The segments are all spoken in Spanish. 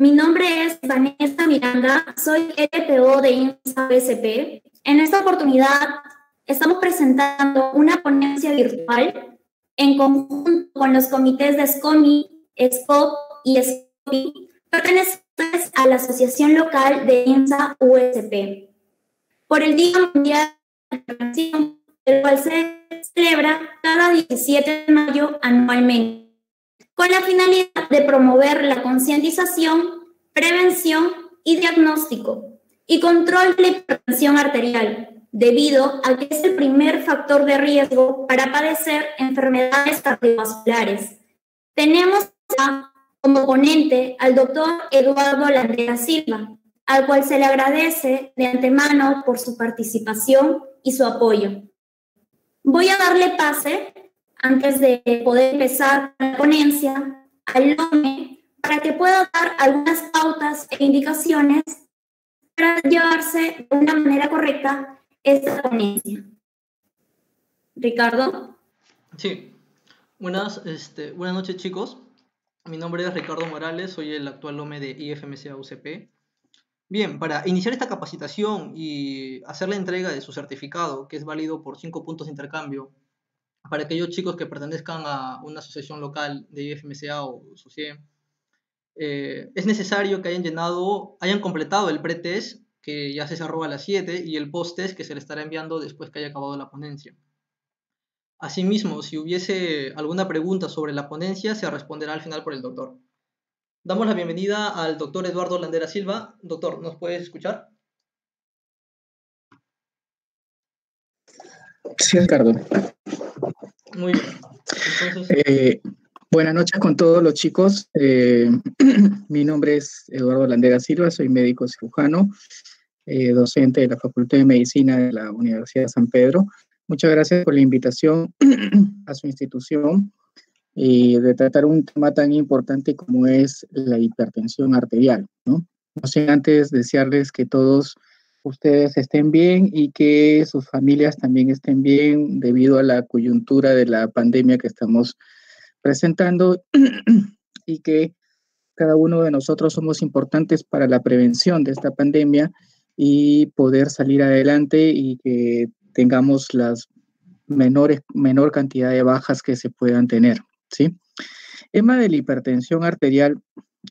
Mi nombre es Vanessa Miranda, soy LPO de INSA USP. En esta oportunidad estamos presentando una ponencia virtual en conjunto con los comités de SCOMI, SCOP y SCOPI, pertenecientes a la Asociación Local de INSA USP, por el Día Mundial de la Prevención, el cual se celebra cada 17 de mayo anualmente, con la finalidad de promover la concientización, prevención y diagnóstico y control de la hipertensión arterial, debido a que es el primer factor de riesgo para padecer enfermedades cardiovasculares. Tenemos como ponente al doctor Eduardo Landera Silva, al cual se le agradece de antemano por su participación y su apoyo. Voy a darle pase, antes de poder empezar la ponencia, al LOME para que pueda dar algunas pautas e indicaciones para llevarse de una manera correcta esta ponencia. Ricardo. Sí, buenas noches, chicos. Mi nombre es Ricardo Morales, soy el actual LOME de IFMCA UCP. Bien, para iniciar esta capacitación y hacer la entrega de su certificado, que es válido por 5 puntos de intercambio, para aquellos chicos que pertenezcan a una asociación local de IFMCA o SOCIE, es necesario que hayan completado el pretest, que ya se cerró a las 7, y el post-test, que se le estará enviando después que haya acabado la ponencia. Asimismo, si hubiese alguna pregunta sobre la ponencia, se responderá al final por el doctor. Damos la bienvenida al doctor Eduardo Landera Silva. Doctor, ¿nos puedes escuchar? Sí, Ricardo. Muy bien. Entonces... buenas noches con todos los chicos. Mi nombre es Eduardo Landera Silva, soy médico cirujano, docente de la Facultad de Medicina de la Universidad de San Pedro. Muchas gracias por la invitación a su institución y de tratar un tema tan importante como es la hipertensión arterial, ¿no? No sé, antes desearles que todos ustedes estén bien y que sus familias también estén bien debido a la coyuntura de la pandemia que estamos presentando y que cada uno de nosotros somos importantes para la prevención de esta pandemia y poder salir adelante y que tengamos las menor cantidad de bajas que se puedan tener, ¿sí? El tema de la hipertensión arterial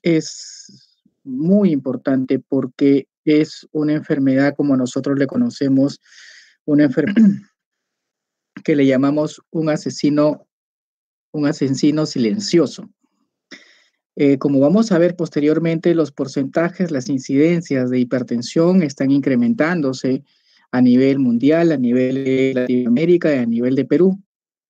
es muy importante porque es una enfermedad, como nosotros le conocemos, una enfermedad que le llamamos un asesino silencioso. Como vamos a ver posteriormente, los porcentajes, las incidencias de hipertensión están incrementándose a nivel mundial, a nivel de Latinoamérica y a nivel de Perú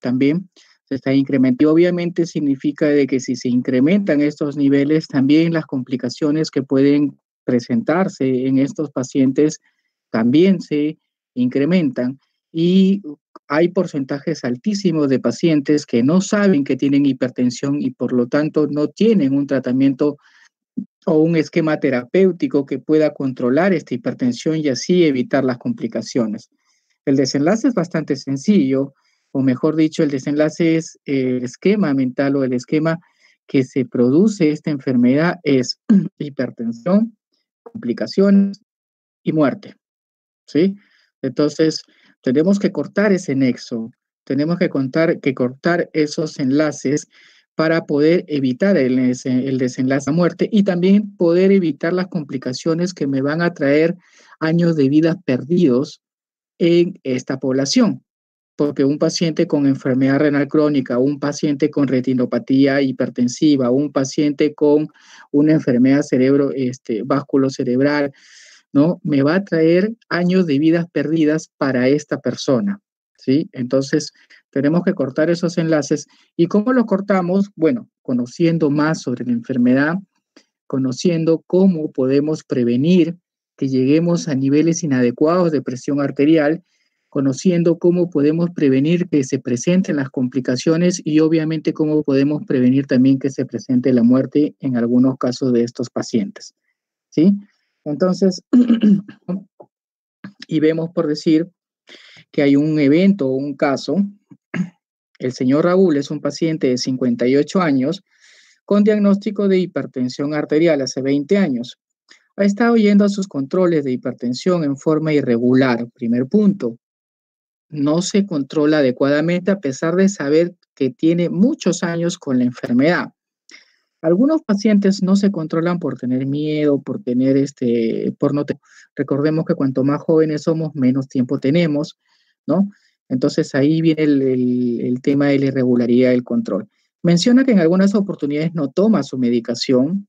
también se está incrementando. Y obviamente significa de que si se incrementan estos niveles, también las complicaciones que pueden presentarse en estos pacientes también se incrementan. Y hay porcentajes altísimos de pacientes que no saben que tienen hipertensión y por lo tanto no tienen un tratamiento o un esquema terapéutico que pueda controlar esta hipertensión y así evitar las complicaciones. El desenlace es bastante sencillo, o mejor dicho, el desenlace es el esquema mental o el esquema que se produce esta enfermedad es hipertensión, complicaciones y muerte, ¿sí? Entonces, tenemos que cortar ese nexo, tenemos que cortar esos enlaces para poder evitar el desenlace a muerte y también poder evitar las complicaciones que me van a traer años de vida perdidos en esta población. Porque un paciente con enfermedad renal crónica, un paciente con retinopatía hipertensiva, un paciente con una enfermedad vasculocerebral, ¿no? Me va a traer años de vidas perdidas para esta persona, ¿sí? Entonces, tenemos que cortar esos enlaces. ¿Y cómo los cortamos? Bueno, conociendo más sobre la enfermedad, conociendo cómo podemos prevenir que lleguemos a niveles inadecuados de presión arterial, conociendo cómo podemos prevenir que se presenten las complicaciones y obviamente cómo podemos prevenir también que se presente la muerte en algunos casos de estos pacientes, ¿sí? Entonces, y vemos por decir que hay un evento o un caso. El señor Raúl es un paciente de 58 años con diagnóstico de hipertensión arterial hace 20 años. Ha estado yendo a sus controles de hipertensión en forma irregular. Primer punto, no se controla adecuadamente a pesar de saber que tiene muchos años con la enfermedad. Algunos pacientes no se controlan por tener miedo, por tener recordemos que cuanto más jóvenes somos, menos tiempo tenemos, ¿no? Entonces ahí viene el tema de la irregularidad del control. Menciona que en algunas oportunidades no toma su medicación.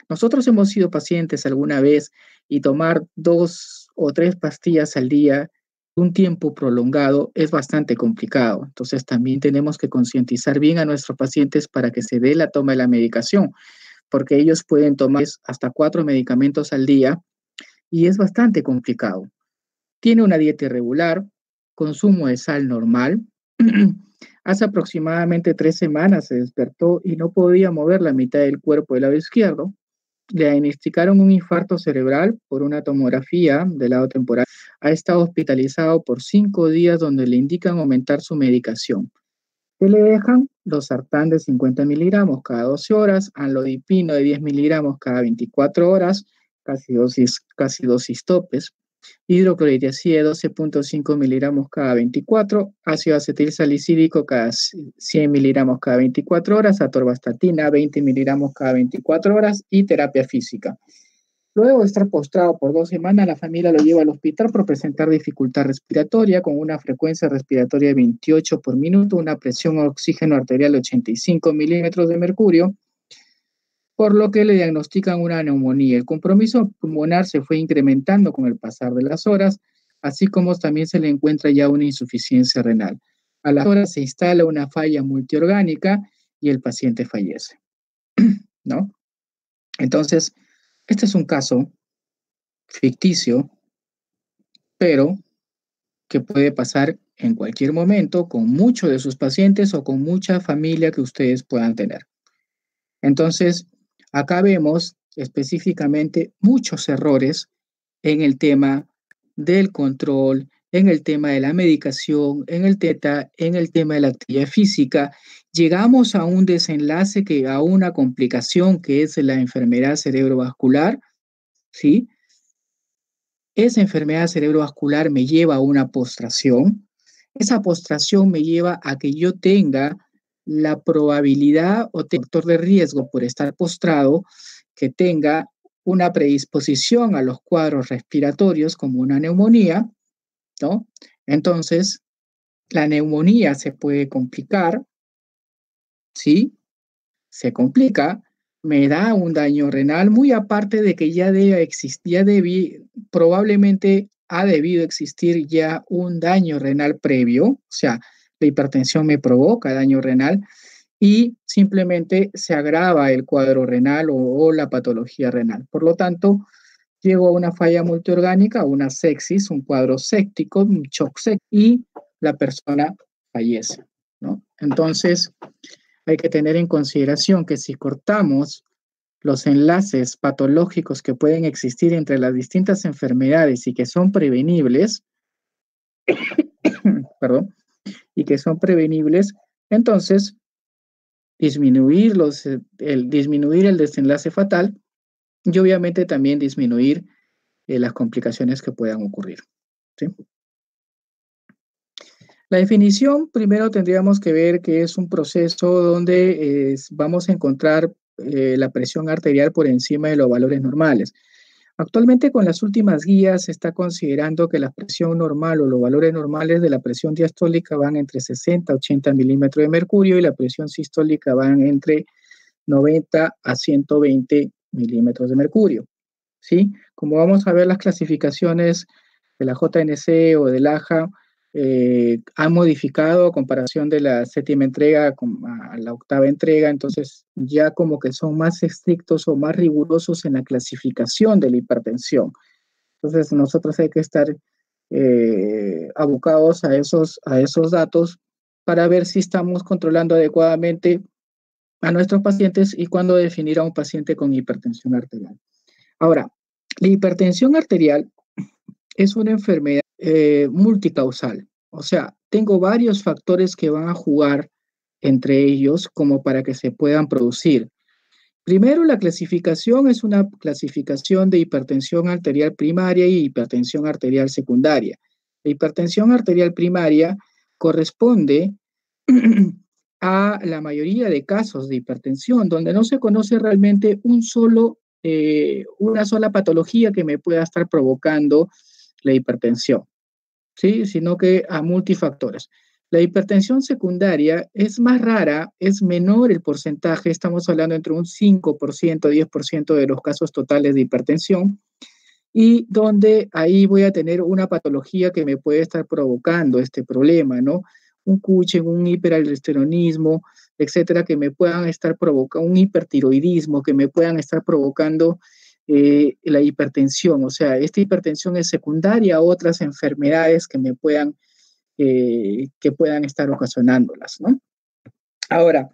Nosotros hemos sido pacientes alguna vez y tomar 2 o 3 pastillas al día un tiempo prolongado es bastante complicado. Entonces también tenemos que concientizar bien a nuestros pacientes para que se dé la toma de la medicación, porque ellos pueden tomar hasta 4 medicamentos al día y es bastante complicado. Tiene una dieta irregular, consumo de sal normal. Hace aproximadamente 3 semanas se despertó y no podía mover la mitad del cuerpo del lado izquierdo. Le diagnosticaron un infarto cerebral por una tomografía del lado temporal. Ha estado hospitalizado por 5 días donde le indican aumentar su medicación. ¿Qué le dejan? Losartán de 50 miligramos cada 12 horas, anlodipino de 10 miligramos cada 24 horas, casi dosis topes, hidroclorotiazida de 12.5 miligramos cada 24, ácido acetil salicílico cada 100 miligramos cada 24 horas, atorvastatina 20 miligramos cada 24 horas y terapia física. Luego de estar postrado por 2 semanas, la familia lo lleva al hospital por presentar dificultad respiratoria con una frecuencia respiratoria de 28 por minuto, una presión oxígeno arterial de 85 milímetros de mercurio, por lo que le diagnostican una neumonía. El compromiso pulmonar se fue incrementando con el pasar de las horas, así como también se le encuentra ya una insuficiencia renal. A las horas se instala una falla multiorgánica y el paciente fallece, ¿no? Entonces, este es un caso ficticio, pero que puede pasar en cualquier momento con muchos de sus pacientes o con mucha familia que ustedes puedan tener. Entonces, acá vemos específicamente muchos errores en el tema del control, en el tema de la medicación, en el tema de la actividad física. Llegamos a un desenlace, a una complicación que es la enfermedad cerebrovascular, ¿sí? Esa enfermedad cerebrovascular me lleva a una postración. Esa postración me lleva a que yo tenga la probabilidad o factor de riesgo por estar postrado, que tenga una predisposición a los cuadros respiratorios como una neumonía, ¿no? Entonces, la neumonía se puede complicar, ¿sí? Se complica, me da un daño renal, muy aparte de que ya debe existir, probablemente ha debido existir ya un daño renal previo, o sea, la hipertensión me provoca daño renal y simplemente se agrava el cuadro renal o la patología renal. Por lo tanto, llego a una falla multiorgánica, una sepsis, un cuadro séptico, un shock séptico, y la persona fallece, ¿no? Entonces, hay que tener en consideración que si cortamos los enlaces patológicos que pueden existir entre las distintas enfermedades y que son prevenibles, perdón, y que son prevenibles, entonces disminuir el desenlace fatal y obviamente también disminuir las complicaciones que puedan ocurrir, ¿sí? La definición, primero tendríamos que ver que es un proceso donde vamos a encontrar la presión arterial por encima de los valores normales. Actualmente con las últimas guías se está considerando que la presión normal o los valores normales de la presión diastólica van entre 60 a 80 milímetros de mercurio y la presión sistólica van entre 90 a 120 milímetros de mercurio, ¿sí? Como vamos a ver las clasificaciones de la JNC o del AJA, han modificado a comparación de la séptima entrega a la octava entrega, entonces ya como que son más estrictos o más rigurosos en la clasificación de la hipertensión. Entonces nosotros hay que estar abocados a esos datos para ver si estamos controlando adecuadamente a nuestros pacientes y cuándo definir a un paciente con hipertensión arterial. Ahora, la hipertensión arterial es una enfermedad multicausal, o sea, tengo varios factores que van a jugar entre ellos como para que se puedan producir. Primero, la clasificación es una clasificación de hipertensión arterial primaria y hipertensión arterial secundaria. La hipertensión arterial primaria corresponde a la mayoría de casos de hipertensión, donde no se conoce realmente una sola patología que me pueda estar provocando la hipertensión, ¿sí? Sino que a multifactores. La hipertensión secundaria es más rara, es menor el porcentaje, estamos hablando entre un 5%, 10% de los casos totales de hipertensión, y donde ahí voy a tener una patología que me puede estar provocando este problema, ¿no? Un Cushing, un hiperaldosteronismo, etcétera, que me puedan estar provocando, un hipertiroidismo, que me puedan estar provocando la hipertensión. O sea, esta hipertensión es secundaria a otras enfermedades que puedan estar ocasionándolas, ¿no? Ahora,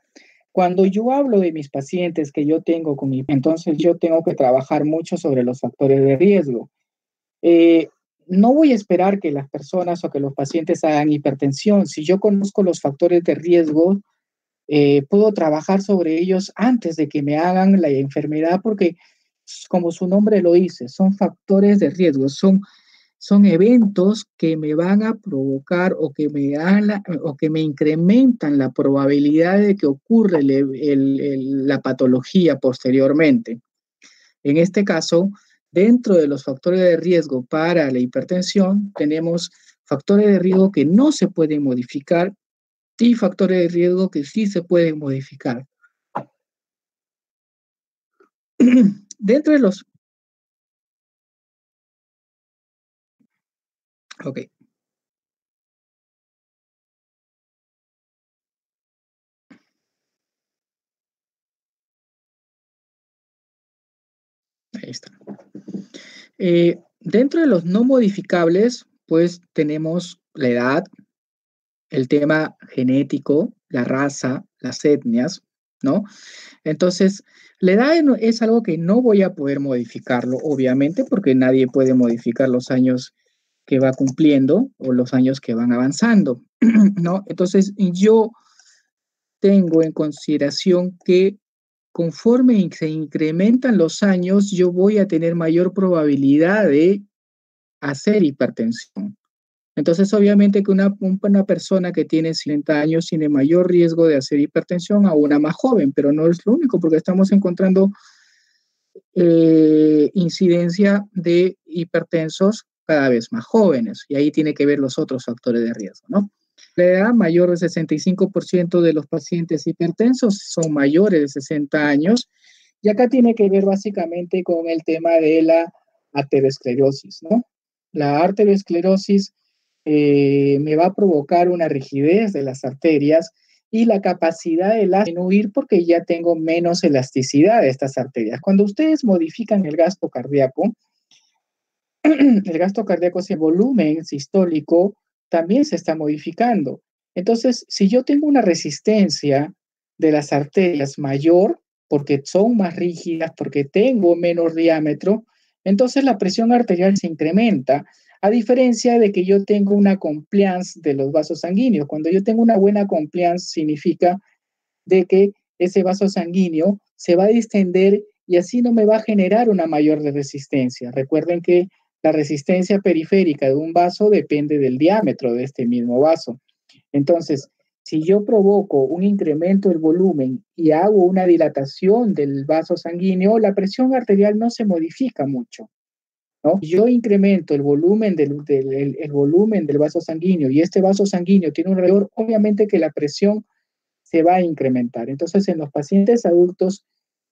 cuando yo hablo de mis pacientes que yo tengo entonces yo tengo que trabajar mucho sobre los factores de riesgo. No voy a esperar que las personas o que los pacientes hagan hipertensión. Si yo conozco los factores de riesgo, puedo trabajar sobre ellos antes de que me hagan la enfermedad porque, como su nombre lo dice, son factores de riesgo, son eventos que me van a provocar o que me incrementan la probabilidad de que ocurra la patología posteriormente. En este caso, dentro de los factores de riesgo para la hipertensión, tenemos factores de riesgo que no se pueden modificar y factores de riesgo que sí se pueden modificar. Dentro de los... Ok. Ahí está. Dentro de los no modificables, pues tenemos la edad, el tema genético, la raza, las etnias, ¿no? Entonces, la edad es algo que no voy a poder modificarlo, obviamente, porque nadie puede modificar los años que va cumpliendo o los años que van avanzando, ¿no? Entonces, yo tengo en consideración que conforme se incrementan los años, yo voy a tener mayor probabilidad de hacer hipertensión. Entonces, obviamente que una persona que tiene 50 años tiene mayor riesgo de hacer hipertensión a una más joven, pero no es lo único, porque estamos encontrando incidencia de hipertensos cada vez más jóvenes, y ahí tiene que ver los otros factores de riesgo, ¿no? La edad mayor de 65% de los pacientes hipertensos son mayores de 60 años, y acá tiene que ver básicamente con el tema de la arteriosclerosis, ¿no? La arteriosclerosis me va a provocar una rigidez de las arterias y la capacidad de disminuir porque ya tengo menos elasticidad de estas arterias. Cuando ustedes modifican el gasto cardíaco, ese volumen sistólico también se está modificando. Entonces, si yo tengo una resistencia de las arterias mayor, porque son más rígidas, porque tengo menos diámetro, entonces la presión arterial se incrementa, a diferencia de que yo tengo una compliance de los vasos sanguíneos. Cuando yo tengo una buena compliance, significa de que ese vaso sanguíneo se va a distender y así no me va a generar una mayor resistencia. Recuerden que la resistencia periférica de un vaso depende del diámetro de este mismo vaso. Entonces, si yo provoco un incremento del volumen y hago una dilatación del vaso sanguíneo, la presión arterial no se modifica mucho, ¿no? Yo incremento el volumen el volumen del vaso sanguíneo y este vaso sanguíneo tiene un alrededor, obviamente que la presión se va a incrementar. Entonces, en los pacientes adultos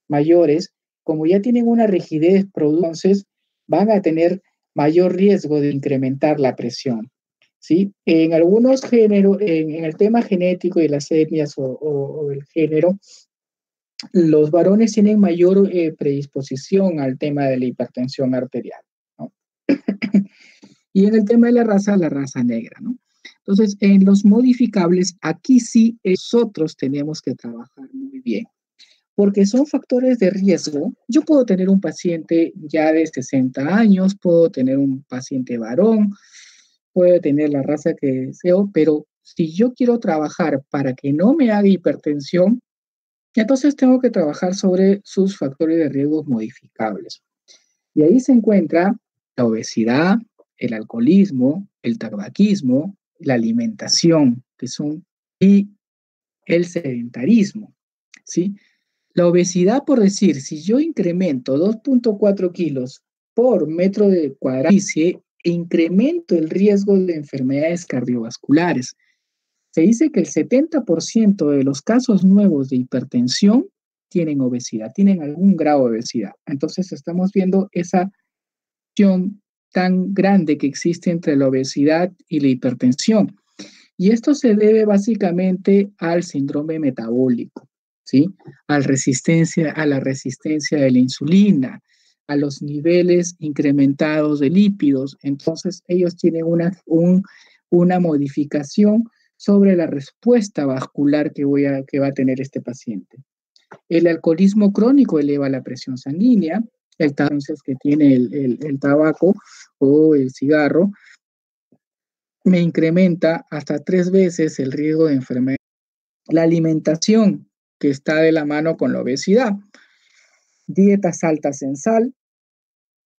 mayores, como ya tienen una rigidez, entonces van a tener mayor riesgo de incrementar la presión, ¿sí? En algunos géneros, en el tema genético y las etnias o el género, los varones tienen mayor predisposición al tema de la hipertensión arterial, ¿no? Y en el tema de la raza negra, ¿no? Entonces, en los modificables, aquí sí nosotros tenemos que trabajar muy bien, porque son factores de riesgo. Yo puedo tener un paciente ya de 60 años, puedo tener un paciente varón, puedo tener la raza que deseo, pero si yo quiero trabajar para que no me haga hipertensión, entonces tengo que trabajar sobre sus factores de riesgo modificables. Y ahí se encuentra la obesidad, el alcoholismo, el tabaquismo, la alimentación, y el sedentarismo, ¿sí? La obesidad, por decir, si yo incremento 2.4 kilos por metro de cuadrado, incremento el riesgo de enfermedades cardiovasculares. Se dice que el 70% de los casos nuevos de hipertensión tienen obesidad, tienen algún grado de obesidad. Entonces estamos viendo esa relación tan grande que existe entre la obesidad y la hipertensión. Y esto se debe básicamente al síndrome metabólico, ¿sí? A la resistencia de la insulina, a los niveles incrementados de lípidos. Entonces, ellos tienen una modificación sobre la respuesta vascular que va a tener este paciente. El alcoholismo crónico eleva la presión sanguínea, entonces que tiene el tabaco o el cigarro, me incrementa hasta 3 veces el riesgo de enfermedad. La alimentación, que está de la mano con la obesidad, dietas altas en sal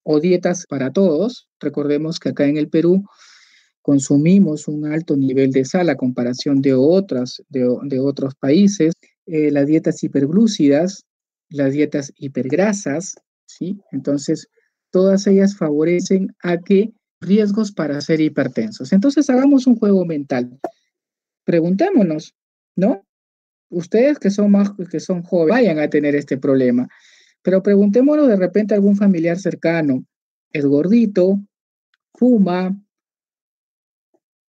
o dietas para todos. Recordemos que acá en el Perú consumimos un alto nivel de sal a comparación de otros países. Las dietas hiperglúcidas, las dietas hipergrasas, ¿sí? Entonces, todas ellas favorecen a que riesgos para ser hipertensos. Entonces, hagamos un juego mental. Preguntémonos, ¿no? Ustedes que son jóvenes, vayan a tener este problema, pero preguntémonos de repente a algún familiar cercano. Es gordito, fuma,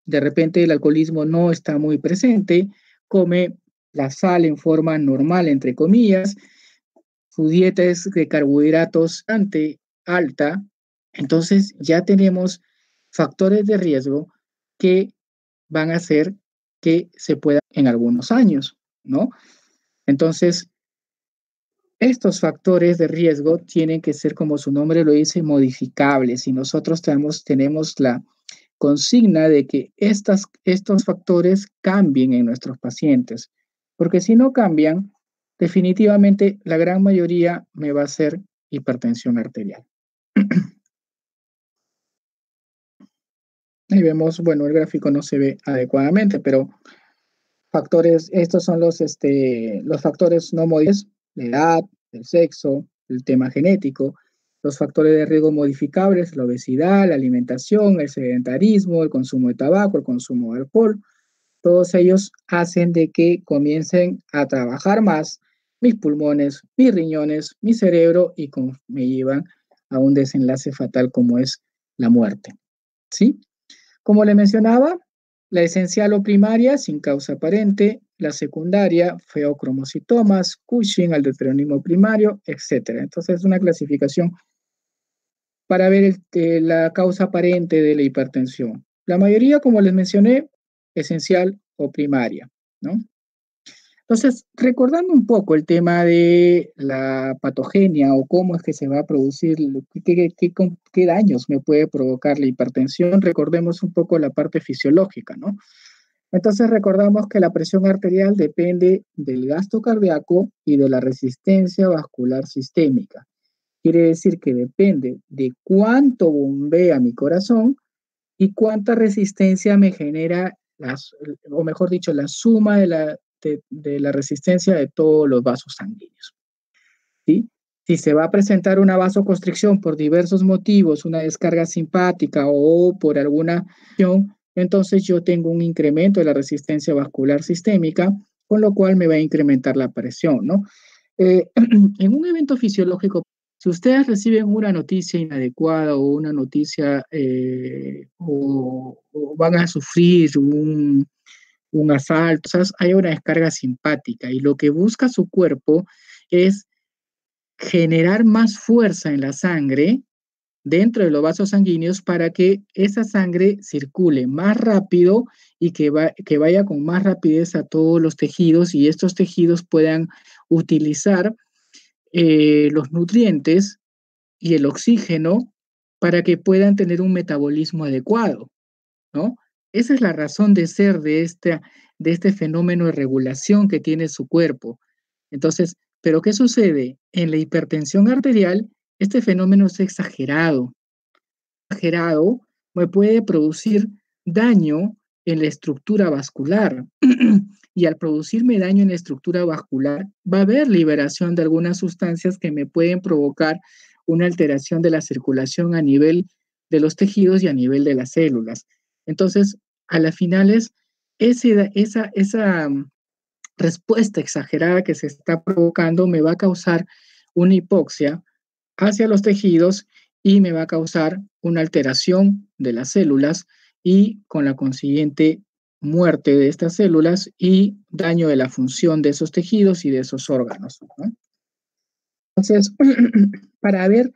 de repente el alcoholismo no está muy presente, come la sal en forma normal, entre comillas, su dieta es de carbohidratos alta, entonces ya tenemos factores de riesgo que van a hacer que se pueda en algunos años, ¿no? Entonces, estos factores de riesgo tienen que ser, como su nombre lo dice, modificables, y nosotros tenemos la consigna de que estos factores cambien en nuestros pacientes, porque si no cambian, definitivamente la gran mayoría me va a hacer hipertensión arterial. Ahí vemos, bueno, el gráfico no se ve adecuadamente, pero estos son los factores no modificables, la edad, el sexo, el tema genético, los factores de riesgo modificables, la obesidad, la alimentación, el sedentarismo, el consumo de tabaco, el consumo de alcohol. Todos ellos hacen de que comiencen a trabajar más mis pulmones, mis riñones, mi cerebro y me llevan a un desenlace fatal como es la muerte, ¿sí? Como le mencionaba, la esencial o primaria sin causa aparente, la secundaria, feocromocitomas, Cushing, aldosteronismo primario, etc. Entonces es una clasificación para ver la causa aparente de la hipertensión. La mayoría, como les mencioné, esencial o primaria, ¿no? Entonces, recordando un poco el tema de la patogenia o cómo es que se va a producir, qué daños me puede provocar la hipertensión, recordemos un poco la parte fisiológica, ¿no? Entonces, recordamos que la presión arterial depende del gasto cardíaco y de la resistencia vascular sistémica. Quiere decir que depende de cuánto bombea mi corazón y cuánta resistencia me genera, o mejor dicho, la suma de la resistencia de todos los vasos sanguíneos, ¿sí? Si se va a presentar una vasoconstricción por diversos motivos, una descarga simpática o por alguna acción, entonces yo tengo un incremento de la resistencia vascular sistémica, con lo cual me va a incrementar la presión, ¿no? En un evento fisiológico, si ustedes reciben una noticia inadecuada o una noticia o van a sufrir un asalto, hay una descarga simpática y lo que busca su cuerpo es generar más fuerza en la sangre dentro de los vasos sanguíneos para que esa sangre circule más rápido y que vaya con más rapidez a todos los tejidos y estos tejidos puedan utilizar los nutrientes y el oxígeno para que puedan tener un metabolismo adecuado, ¿no? Esa es la razón de ser de este fenómeno de regulación que tiene su cuerpo. Entonces, ¿pero qué sucede? En la hipertensión arterial, este fenómeno es exagerado. Exagerado me puede producir daño en la estructura vascular. Y al producirme daño en la estructura vascular, va a haber liberación de algunas sustancias que me pueden provocar una alteración de la circulación a nivel de los tejidos y a nivel de las células. Entonces, a las finales, esa respuesta exagerada que se está provocando me va a causar una hipoxia hacia los tejidos y me va a causar una alteración de las células y con la consiguiente muerte de estas células y daño de la función de esos tejidos y de esos órganos, ¿no? Entonces, para ver,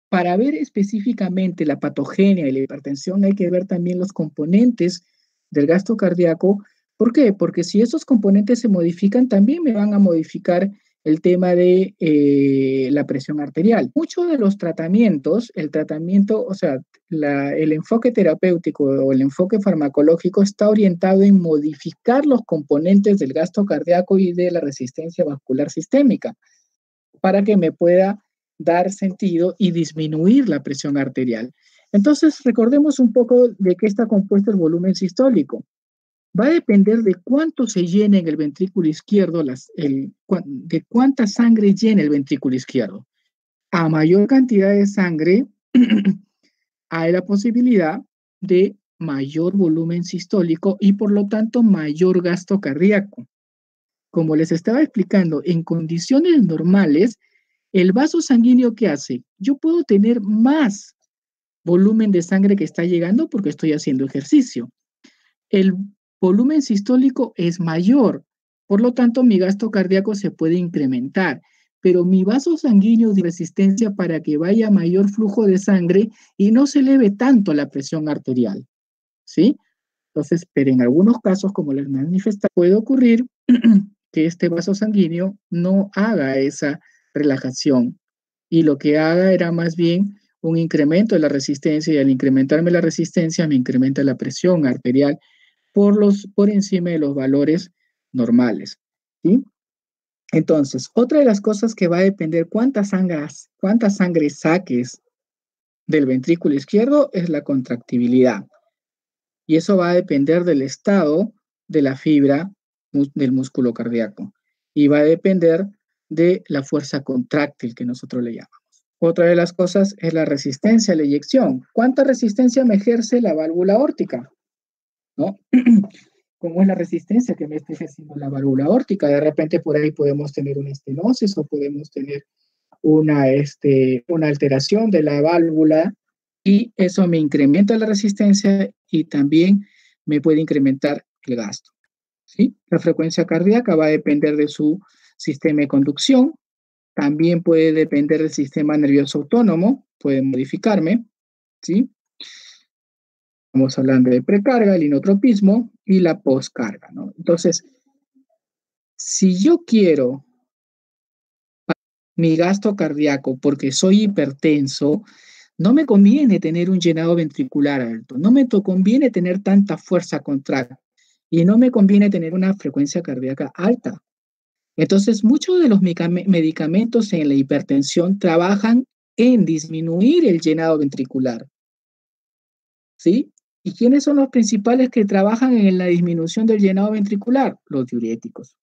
para ver específicamente la patogenia y la hipertensión hay que ver también los componentes del gasto cardíaco. ¿Por qué? Porque si esos componentes se modifican, también me van a modificar el tema de la presión arterial. Muchos de los tratamientos, o sea, el enfoque terapéutico o el enfoque farmacológico está orientado en modificar los componentes del gasto cardíaco y de la resistencia vascular sistémica para que me pueda dar sentido y disminuir la presión arterial. Entonces, recordemos un poco de qué está compuesto el volumen sistólico. Va a depender de cuánto se llene en el ventrículo izquierdo, de cuánta sangre llena el ventrículo izquierdo. A mayor cantidad de sangre, hay la posibilidad de mayor volumen sistólico y por lo tanto mayor gasto cardíaco. Como les estaba explicando, en condiciones normales, el vaso sanguíneo, ¿qué hace? Yo puedo tener más volumen de sangre que está llegando porque estoy haciendo ejercicio. El volumen sistólico es mayor, por lo tanto mi gasto cardíaco se puede incrementar, pero mi vaso sanguíneo de resistencia para que vaya mayor flujo de sangre y no se eleve tanto la presión arterial, ¿sí? Entonces, pero en algunos casos, como les manifesté, puede ocurrir que este vaso sanguíneo no haga esa relajación y lo que haga era más bien un incremento de la resistencia y al incrementarme la resistencia me incrementa la presión arterial por encima de los valores normales, ¿sí? Entonces, otra de las cosas que va a depender cuánta sangre saques del ventrículo izquierdo es la contractibilidad. Y eso va a depender del estado de la fibra del músculo cardíaco. Y va a depender de la fuerza contráctil que nosotros le llamamos. Otra de las cosas es la resistencia a la eyección. ¿Cuánta resistencia me ejerce la válvula aórtica? ¿No? ¿Cómo es la resistencia que me está ejerciendo la válvula aórtica? De repente por ahí podemos tener una estenosis o podemos tener una alteración de la válvula y eso me incrementa la resistencia y también me puede incrementar el gasto, ¿sí? La frecuencia cardíaca va a depender de su sistema de conducción, también puede depender del sistema nervioso autónomo, puede modificarme, ¿sí? Estamos hablando de precarga, el inotropismo y la poscarga, ¿no? Entonces, si yo quiero mi gasto cardíaco porque soy hipertenso, no me conviene tener un llenado ventricular alto, no me conviene tener tanta fuerza contraria y no me conviene tener una frecuencia cardíaca alta. Entonces, muchos de los medicamentos en la hipertensión trabajan en disminuir el llenado ventricular, ¿sí? ¿Y quiénes son los principales que trabajan en la disminución del llenado ventricular? Los diuréticos,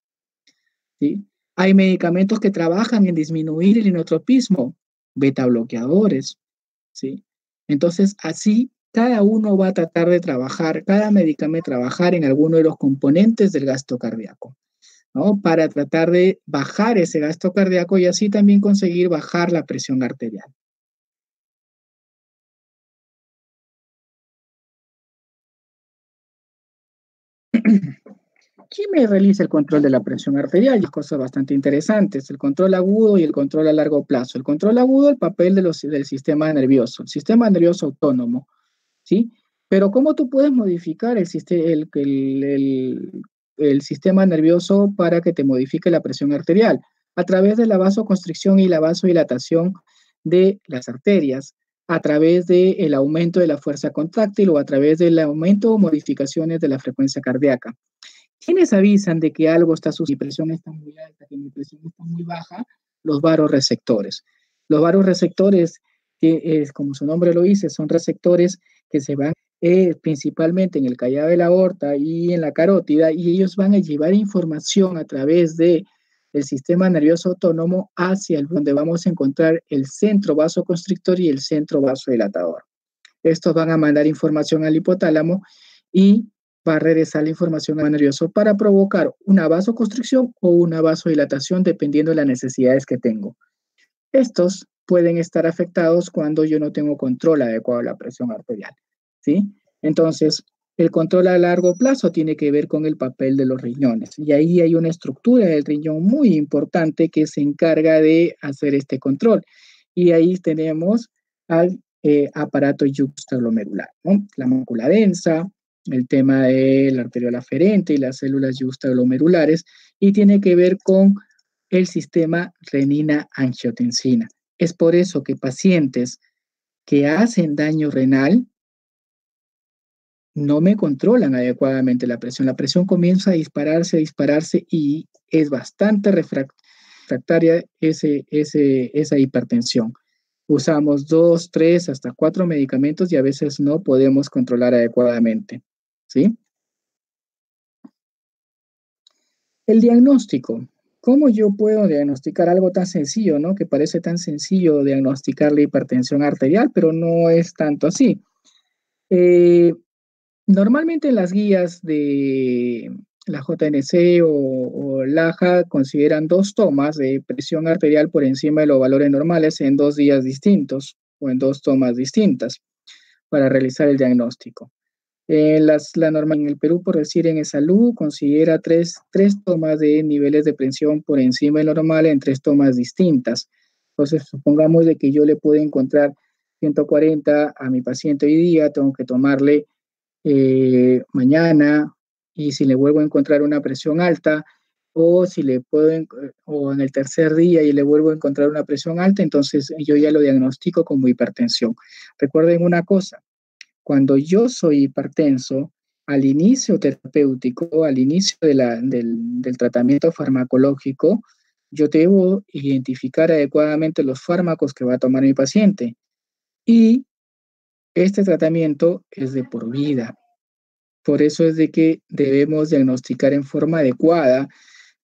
¿sí? Hay medicamentos que trabajan en disminuir el inotropismo, beta bloqueadores, ¿sí? Entonces, así cada uno va a tratar de trabajar, cada medicamento trabajar en alguno de los componentes del gasto cardíaco, ¿no? Para tratar de bajar ese gasto cardíaco y así también conseguir bajar la presión arterial. ¿Quién me realiza el control de la presión arterial? Y cosas bastante interesantes, el control agudo y el control a largo plazo. El control agudo, el papel del sistema nervioso, el sistema nervioso autónomo, ¿sí? Pero ¿cómo tú puedes modificar el sistema nervioso para que te modifique la presión arterial? A través de la vasoconstricción y la vasodilatación de las arterias. a través del aumento de la fuerza contráctil o a través del aumento o modificaciones de la frecuencia cardíaca. ¿Quiénes avisan de que algo está sucediendo? Mi presión está muy alta, que mi presión está muy baja, los vasoreceptores. Los vasoreceptores, como su nombre lo dice, son receptores que se van principalmente en el callado de la aorta y en la carótida, y ellos van a llevar información a través del sistema nervioso autónomo hacia donde vamos a encontrar el centro vasoconstrictor y el centro vasodilatador. Estos van a mandar información al hipotálamo y va a regresar la información al nervioso para provocar una vasoconstricción o una vasodilatación dependiendo de las necesidades que tengo. Estos pueden estar afectados cuando yo no tengo control adecuado de la presión arterial, ¿sí? Entonces, el control a largo plazo tiene que ver con el papel de los riñones. Y ahí hay una estructura del riñón muy importante que se encarga de hacer este control. Y ahí tenemos al aparato yuxtaglomerular, ¿no? La mácula densa, el tema de la arteriola aferente y las células yuxtaglomerulares, y tiene que ver con el sistema renina-angiotensina. Es por eso que pacientes que hacen daño renal no me controlan adecuadamente la presión. La presión comienza a dispararse y es bastante refractaria esa hipertensión. Usamos 2, 3, hasta 4 medicamentos y a veces no podemos controlar adecuadamente, ¿sí? El diagnóstico. ¿Cómo yo puedo diagnosticar algo tan sencillo, ¿no? Que parece tan sencillo diagnosticar la hipertensión arterial, pero no es tanto así. Normalmente las guías de la JNC o LAJA consideran 2 tomas de presión arterial por encima de los valores normales en 2 días distintos o en 2 tomas distintas para realizar el diagnóstico. La norma en el Perú, por decir en Salud, considera 3 tomas de niveles de presión por encima de lo normal en 3 tomas distintas. Entonces, supongamos de que yo le puedo encontrar 140 a mi paciente hoy día, tengo que tomarle mañana, y si le vuelvo a encontrar una presión alta, o si le puedo, o en el tercer día y le vuelvo a encontrar una presión alta, entonces yo ya lo diagnostico como hipertensión. Recuerden una cosa, cuando yo soy hipertenso, al inicio terapéutico, al inicio del tratamiento farmacológico, yo debo identificar adecuadamente los fármacos que va a tomar mi paciente. Y este tratamiento es de por vida. Por eso es de que debemos diagnosticar en forma adecuada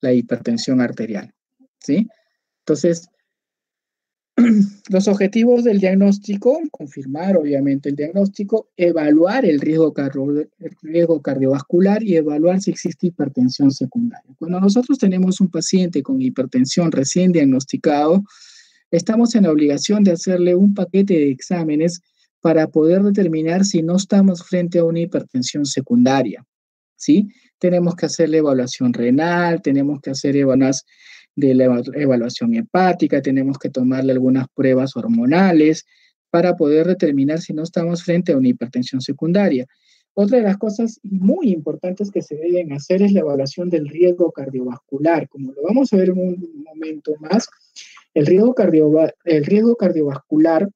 la hipertensión arterial, ¿sí? Entonces, los objetivos del diagnóstico, confirmar obviamente el diagnóstico, evaluar el riesgo cardiovascular y evaluar si existe hipertensión secundaria. Cuando nosotros tenemos un paciente con hipertensión recién diagnosticado, estamos en la obligación de hacerle un paquete de exámenes para poder determinar si no estamos frente a una hipertensión secundaria, ¿sí? Tenemos que hacer la evaluación renal, tenemos que hacer de la evaluación hepática, tenemos que tomarle algunas pruebas hormonales para poder determinar si no estamos frente a una hipertensión secundaria. Otra de las cosas muy importantes que se deben hacer es la evaluación del riesgo cardiovascular. Como lo vamos a ver en un momento más, el riesgo cardiovascular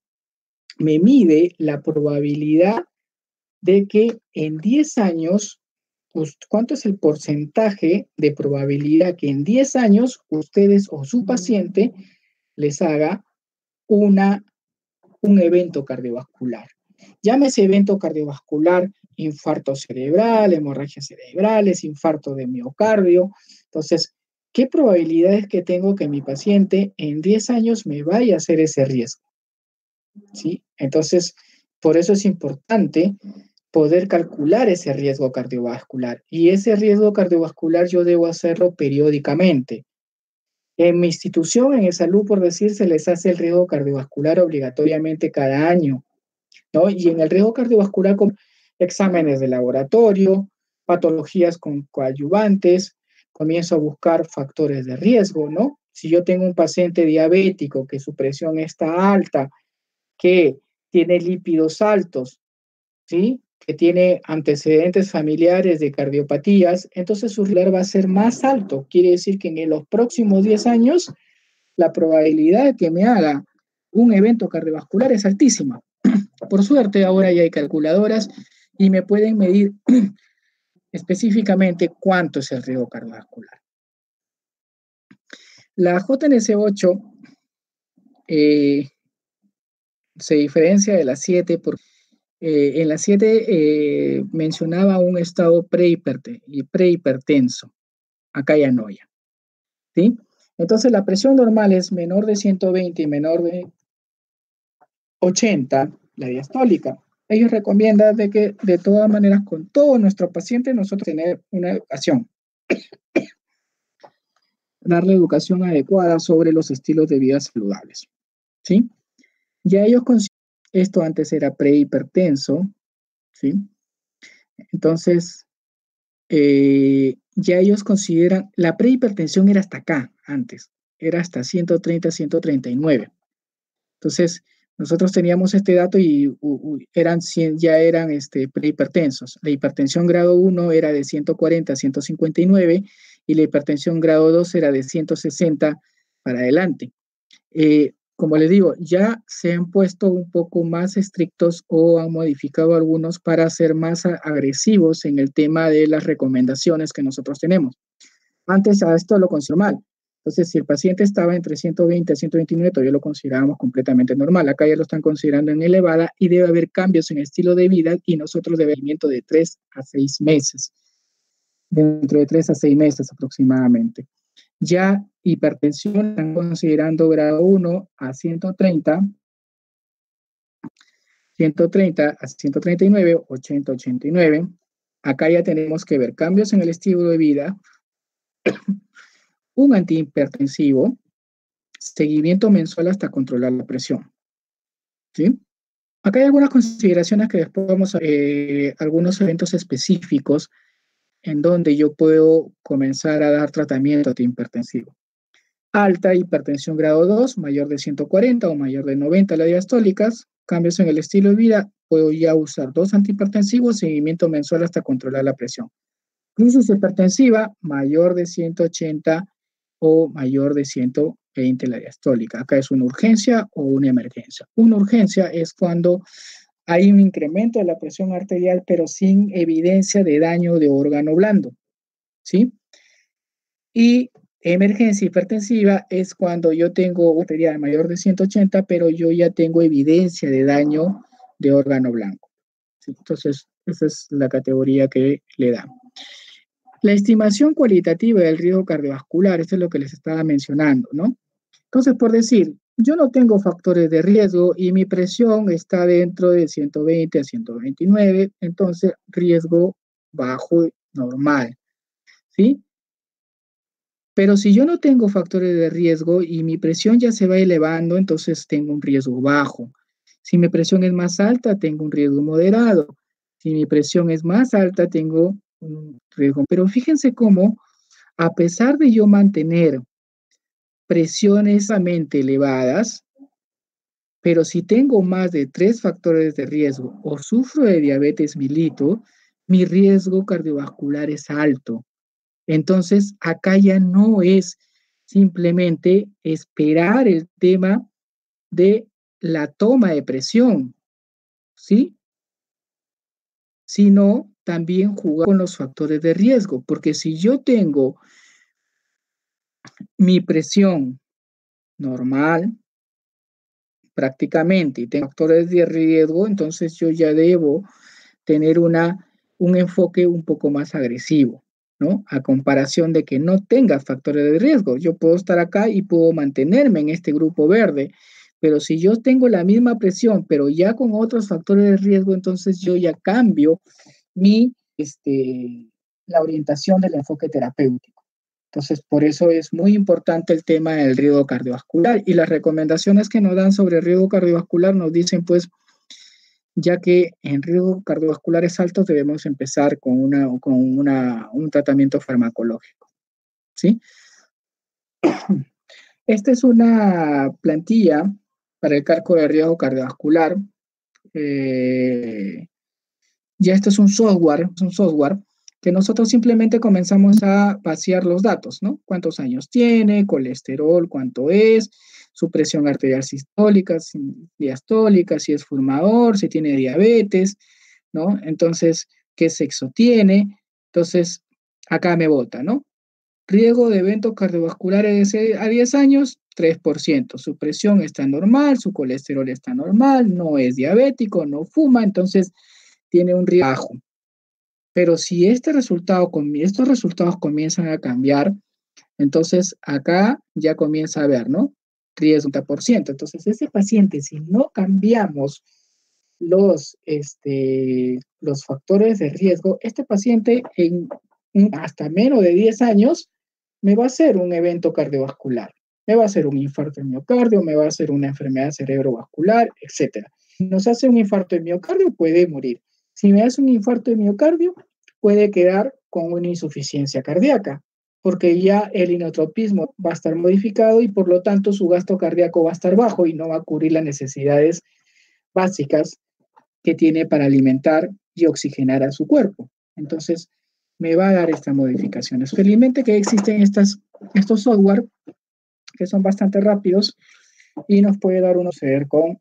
me mide la probabilidad de que en 10 años, pues, ¿cuánto es el porcentaje de probabilidad que en 10 años ustedes o su paciente les haga un evento cardiovascular? Llámese evento cardiovascular, infarto cerebral, hemorragias cerebrales, infarto de miocardio. Entonces, ¿qué probabilidades que tengo que mi paciente en 10 años me vaya a hacer ese riesgo? ¿Sí? Entonces, por eso es importante poder calcular ese riesgo cardiovascular. Y ese riesgo cardiovascular yo debo hacerlo periódicamente. En mi institución, en Salud, por decir, se les hace el riesgo cardiovascular obligatoriamente cada año, ¿no? Y en el riesgo cardiovascular con exámenes de laboratorio, patologías con coadyuvantes, comienzo a buscar factores de riesgo, ¿no? Si yo tengo un paciente diabético que su presión está alta, que tiene lípidos altos, ¿sí? Que tiene antecedentes familiares de cardiopatías, entonces su riesgo va a ser más alto. Quiere decir que en los próximos 10 años la probabilidad de que me haga un evento cardiovascular es altísima. Por suerte, ahora ya hay calculadoras y me pueden medir específicamente cuánto es el riesgo cardiovascular. La JNS8 se diferencia de la 7 porque en la 7 mencionaba un estado prehipertenso. Acá ya no, ya. ¿Sí? Entonces la presión normal es menor de 120 y menor de 80, la diastólica. Ellos recomiendan de que de todas maneras con todos nuestros pacientes nosotros tener una educación, darle educación adecuada sobre los estilos de vida saludables. ¿Sí? Ya ellos consideran, esto antes era prehipertenso, ¿sí? Entonces, ya ellos consideran, la prehipertensión era hasta acá antes, era hasta 130, 139. Entonces, nosotros teníamos este dato y eran 100, ya eran prehipertensos. La hipertensión grado 1 era de 140 a 159 y la hipertensión grado 2 era de 160 para adelante. Como les digo, ya se han puesto un poco más estrictos o han modificado algunos para ser más agresivos en el tema de las recomendaciones que nosotros tenemos. Antes a esto lo considero mal. Entonces, si el paciente estaba entre 120 a 129, todavía lo considerábamos completamente normal. Acá ya lo están considerando en elevada y debe haber cambios en el estilo de vida y nosotros debemos de 3 a 6 meses. Dentro de 3 a 6 meses aproximadamente. Ya hipertensión están considerando grado 1 a 130, 130 a 139, 80, 89. Acá ya tenemos que ver cambios en el estilo de vida, un antihipertensivo, seguimiento mensual hasta controlar la presión. ¿Sí? Acá hay algunas consideraciones que después vamos a algunos eventos específicos en donde yo puedo comenzar a dar tratamiento antihipertensivo. Alta hipertensión grado 2, mayor de 140 o mayor de 90 las diastólicas, cambios en el estilo de vida, puedo ya usar 2 antihipertensivos, seguimiento mensual hasta controlar la presión. Crisis hipertensiva, mayor de 180 o mayor de 120 la diastólica. Acá es una urgencia o una emergencia. Una urgencia es cuando hay un incremento de la presión arterial, pero sin evidencia de daño de órgano blando. ¿Sí? Y emergencia hipertensiva es cuando yo tengo arterial mayor de 180, pero yo ya tengo evidencia de daño de órgano blanco. ¿Sí? Entonces, esa es la categoría que le dan. La estimación cualitativa del riesgo cardiovascular, esto es lo que les estaba mencionando, ¿no? Entonces, por decir, yo no tengo factores de riesgo y mi presión está dentro de 120 a 129, entonces riesgo bajo normal, ¿sí? Pero si yo no tengo factores de riesgo y mi presión ya se va elevando, entonces tengo un riesgo bajo. Si mi presión es más alta, tengo un riesgo moderado. Si mi presión es más alta, tengo un riesgo. Pero fíjense cómo, a pesar de yo mantener presiones elevadas, pero si tengo más de 3 factores de riesgo o sufro de diabetes mellitus, mi riesgo cardiovascular es alto. Entonces, acá ya no es simplemente esperar el tema de la toma de presión, ¿sí? Sino también jugar con los factores de riesgo, porque si yo tengo mi presión normal, prácticamente, y tengo factores de riesgo, entonces yo ya debo tener un enfoque un poco más agresivo, ¿no? A comparación de que no tenga factores de riesgo. Yo puedo estar acá y puedo mantenerme en este grupo verde, pero si yo tengo la misma presión, pero ya con otros factores de riesgo, entonces yo ya cambio la orientación del enfoque terapéutico. Entonces, por eso es muy importante el tema del riesgo cardiovascular y las recomendaciones que nos dan sobre riesgo cardiovascular nos dicen, pues, ya que en riesgos cardiovasculares altos debemos empezar con un tratamiento farmacológico, ¿sí? Esta es una plantilla para el cálculo de riesgo cardiovascular. Ya esto es un software que nosotros simplemente comenzamos a vaciar los datos, ¿no? ¿Cuántos años tiene? Colesterol, ¿cuánto es? su presión arterial sistólica, diastólica, si es fumador, si tiene diabetes, ¿no? Entonces, ¿qué sexo tiene? Entonces, acá me vota, ¿no? Riesgo de eventos cardiovasculares a 10 años, 3%. Su presión está normal, su colesterol está normal, no es diabético, no fuma, entonces tiene un riesgo bajo. Pero si estos resultados comienzan a cambiar, entonces acá ya comienza a ver, ¿no? Riesgo 30%. Entonces, ese paciente, si no cambiamos los factores de riesgo, este paciente en hasta menos de 10 años me va a hacer un evento cardiovascular, me va a hacer un infarto de miocardio, me va a hacer una enfermedad cerebrovascular, etc. Si nos hace un infarto de miocardio, puede morir. Si me hace un infarto de miocardio, puede quedar con una insuficiencia cardíaca, porque ya el inotropismo va a estar modificado y por lo tanto su gasto cardíaco va a estar bajo y no va a cubrir las necesidades básicas que tiene para alimentar y oxigenar a su cuerpo. Entonces, me va a dar estas modificaciones. Felizmente que existen estos software que son bastante rápidos y nos puede dar uno ceder con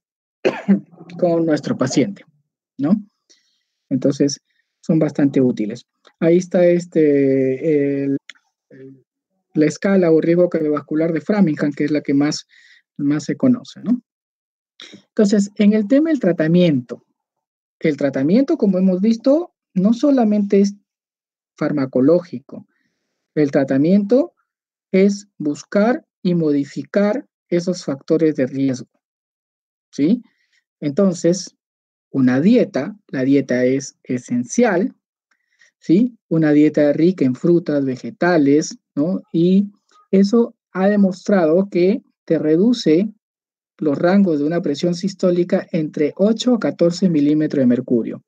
nuestro paciente, ¿no? Entonces, son bastante útiles. Ahí está la escala o riesgo cardiovascular de Framingham, que es la que más se conoce, ¿no? Entonces, en el tema del tratamiento, como hemos visto, no solamente es farmacológico. El tratamiento es buscar y modificar esos factores de riesgo, ¿sí? Entonces, la dieta es esencial, ¿sí? Una dieta rica en frutas, vegetales, ¿no? Y eso ha demostrado que te reduce los rangos de una presión sistólica entre 8 a 14 milímetros de mercurio.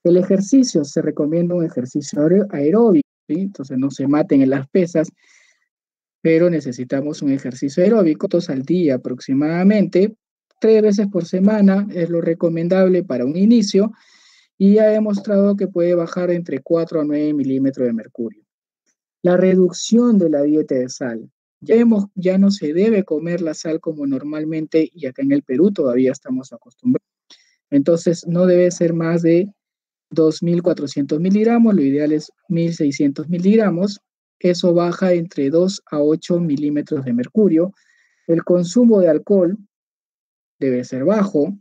El ejercicio, se recomienda un ejercicio aeróbico, ¿sí? Entonces no se maten en las pesas, pero necesitamos un ejercicio aeróbico 2 al día aproximadamente, 3 veces por semana es lo recomendable para un inicio y ha demostrado que puede bajar entre 4 a 9 milímetros de mercurio. La reducción de la dieta de sal. Ya no se debe comer la sal como normalmente y acá en el Perú todavía estamos acostumbrados. Entonces no debe ser más de 2.400 miligramos, lo ideal es 1.600 miligramos, eso baja entre 2 a 8 milímetros de mercurio. El consumo de alcohol debe ser bajo,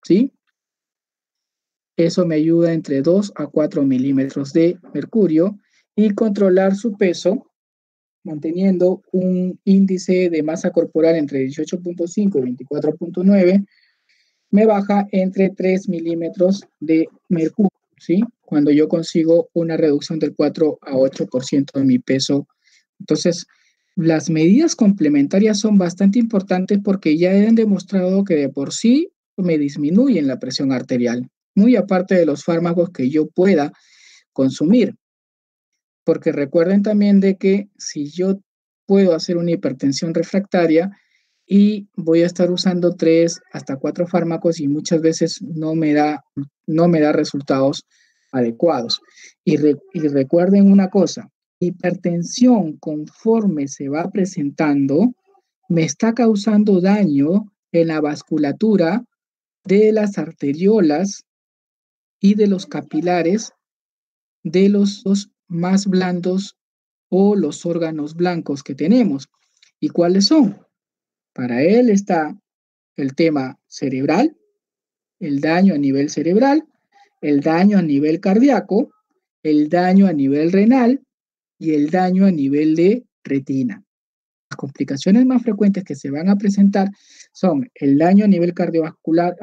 ¿sí? Eso me ayuda entre 2 a 4 milímetros de mercurio y controlar su peso manteniendo un índice de masa corporal entre 18.5 y 24.9, me baja entre 3 milímetros de mercurio, ¿sí? Cuando yo consigo una reducción del 4 a 8% de mi peso. Entonces, las medidas complementarias son bastante importantes porque ya han demostrado que de por sí me disminuyen la presión arterial, muy aparte de los fármacos que yo pueda consumir. Porque recuerden también de que si yo puedo hacer una hipertensión refractaria y voy a estar usando 3 hasta 4 fármacos y muchas veces no me da resultados adecuados. Y recuerden una cosa, hipertensión conforme se va presentando me está causando daño en la vasculatura de las arteriolas y de los capilares de los más blandos o los órganos blancos que tenemos. ¿Y cuáles son? Para él está el tema cerebral, el daño a nivel cerebral, el daño a nivel cardíaco, el daño a nivel renal y el daño a nivel de retina. Las complicaciones más frecuentes que se van a presentar son el daño a nivel cardiovascular,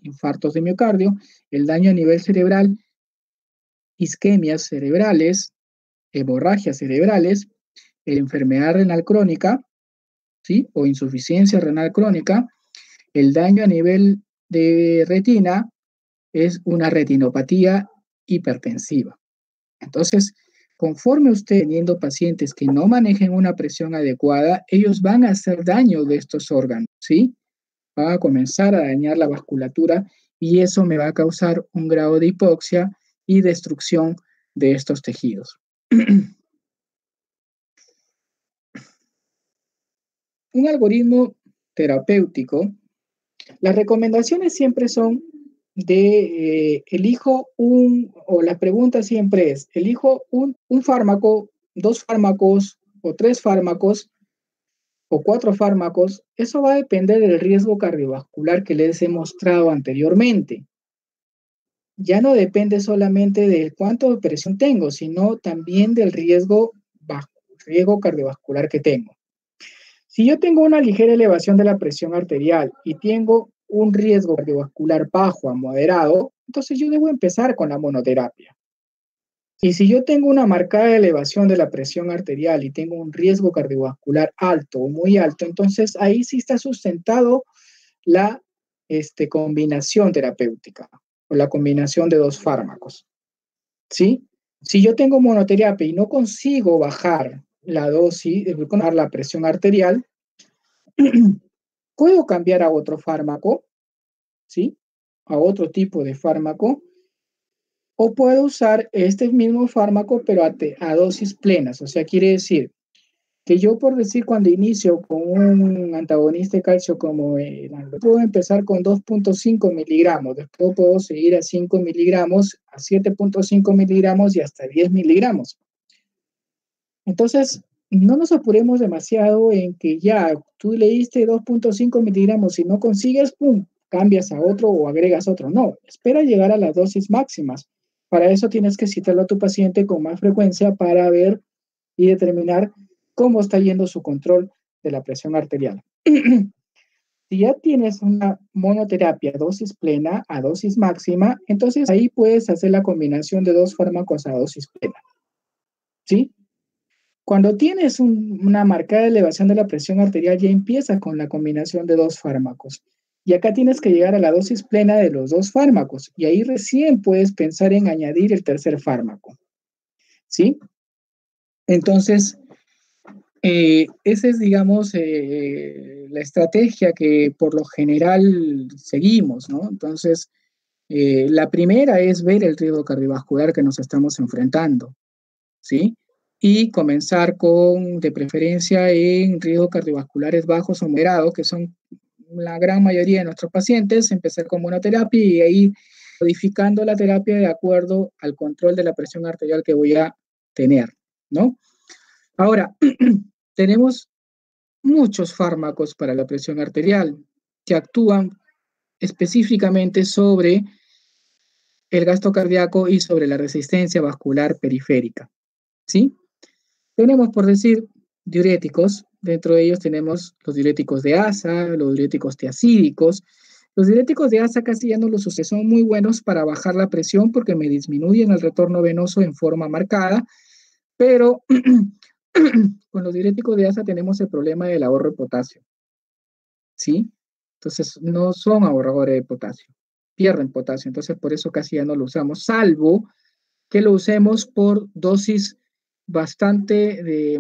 infartos de miocardio, el daño a nivel cerebral, isquemias cerebrales, hemorragias cerebrales, enfermedad renal crónica, ¿sí? O insuficiencia renal crónica. El daño a nivel de retina es una retinopatía hipertensiva. Entonces, conforme usted teniendo pacientes que no manejen una presión adecuada, ellos van a hacer daño de estos órganos, ¿sí? Van a comenzar a dañar la vasculatura y eso me va a causar un grado de hipoxia y destrucción de estos tejidos. Un algoritmo terapéutico, las recomendaciones siempre son de la pregunta siempre es, elijo un fármaco, 2 fármacos o 3 fármacos o 4 fármacos. Eso va a depender del riesgo cardiovascular que les he mostrado anteriormente. Ya no depende solamente de cuánto de presión tengo, sino también del riesgo cardiovascular que tengo. Si yo tengo una ligera elevación de la presión arterial y tengo un riesgo cardiovascular bajo a moderado, entonces yo debo empezar con la monoterapia. Y si yo tengo una marcada elevación de la presión arterial y tengo un riesgo cardiovascular alto o muy alto, entonces ahí sí está sustentado la combinación terapéutica o la combinación de 2 fármacos. ¿Sí? Si yo tengo monoterapia y no consigo bajar la dosis, bajar la presión arterial, puedo cambiar a otro fármaco, ¿sí? A otro tipo de fármaco, o puedo usar este mismo fármaco, pero a dosis plenas. O sea, quiere decir que yo, por decir, cuando inicio con un antagonista de calcio como puedo empezar con 2.5 miligramos, después puedo seguir a 5 miligramos, a 7.5 miligramos y hasta 10 miligramos. Entonces, no nos apuremos demasiado en que ya tú le diste 2.5 miligramos y no consigues, ¡pum!, cambias a otro o agregas otro. No, espera llegar a las dosis máximas. Para eso tienes que citarlo a tu paciente con más frecuencia para ver y determinar cómo está yendo su control de la presión arterial. Si ya tienes una monoterapia dosis plena a dosis máxima, entonces ahí puedes hacer la combinación de 2 fármacos a dosis plena. ¿Sí? Cuando tienes una marcada elevación de la presión arterial, ya empieza con la combinación de 2 fármacos. Y acá tienes que llegar a la dosis plena de los 2 fármacos. Y ahí recién puedes pensar en añadir el tercer fármaco. ¿Sí? Entonces, esa es, digamos, la estrategia que por lo general seguimos, ¿no? Entonces, la primera es ver el riesgo cardiovascular que nos estamos enfrentando, ¿sí? Y comenzar con, de preferencia, en riesgos cardiovasculares bajos o moderados, que son la gran mayoría de nuestros pacientes, empezar con monoterapia y ahí modificando la terapia de acuerdo al control de la presión arterial que voy a tener, ¿no? Ahora, tenemos muchos fármacos para la presión arterial que actúan específicamente sobre el gasto cardíaco y sobre la resistencia vascular periférica, ¿sí? Tenemos, por decir, diuréticos. Dentro de ellos tenemos los diuréticos de asa, los diuréticos tiacídicos. Los diuréticos de asa casi ya no los usé, son muy buenos para bajar la presión porque me disminuyen el retorno venoso en forma marcada, pero con los diuréticos de asa tenemos el problema del ahorro de potasio, ¿sí? Entonces, no son ahorradores de potasio, pierden potasio, entonces por eso casi ya no lo usamos, salvo que lo usemos por dosis bastante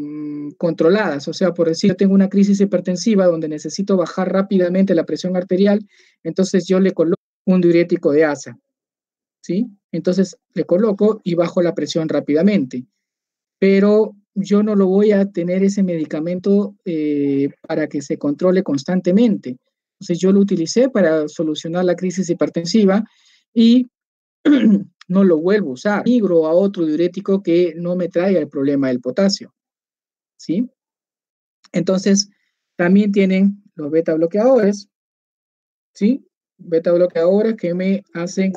controladas, o sea, por decir, yo tengo una crisis hipertensiva donde necesito bajar rápidamente la presión arterial, entonces yo le coloco un diurético de asa, ¿sí? Entonces le coloco y bajo la presión rápidamente, pero yo no lo voy a tener ese medicamento para que se controle constantemente. Entonces yo lo utilicé para solucionar la crisis hipertensiva y no lo vuelvo a usar. Migro a otro diurético que no me traiga el problema del potasio, ¿sí? Entonces, también tienen los beta bloqueadores, ¿sí? Beta bloqueadores que me hacen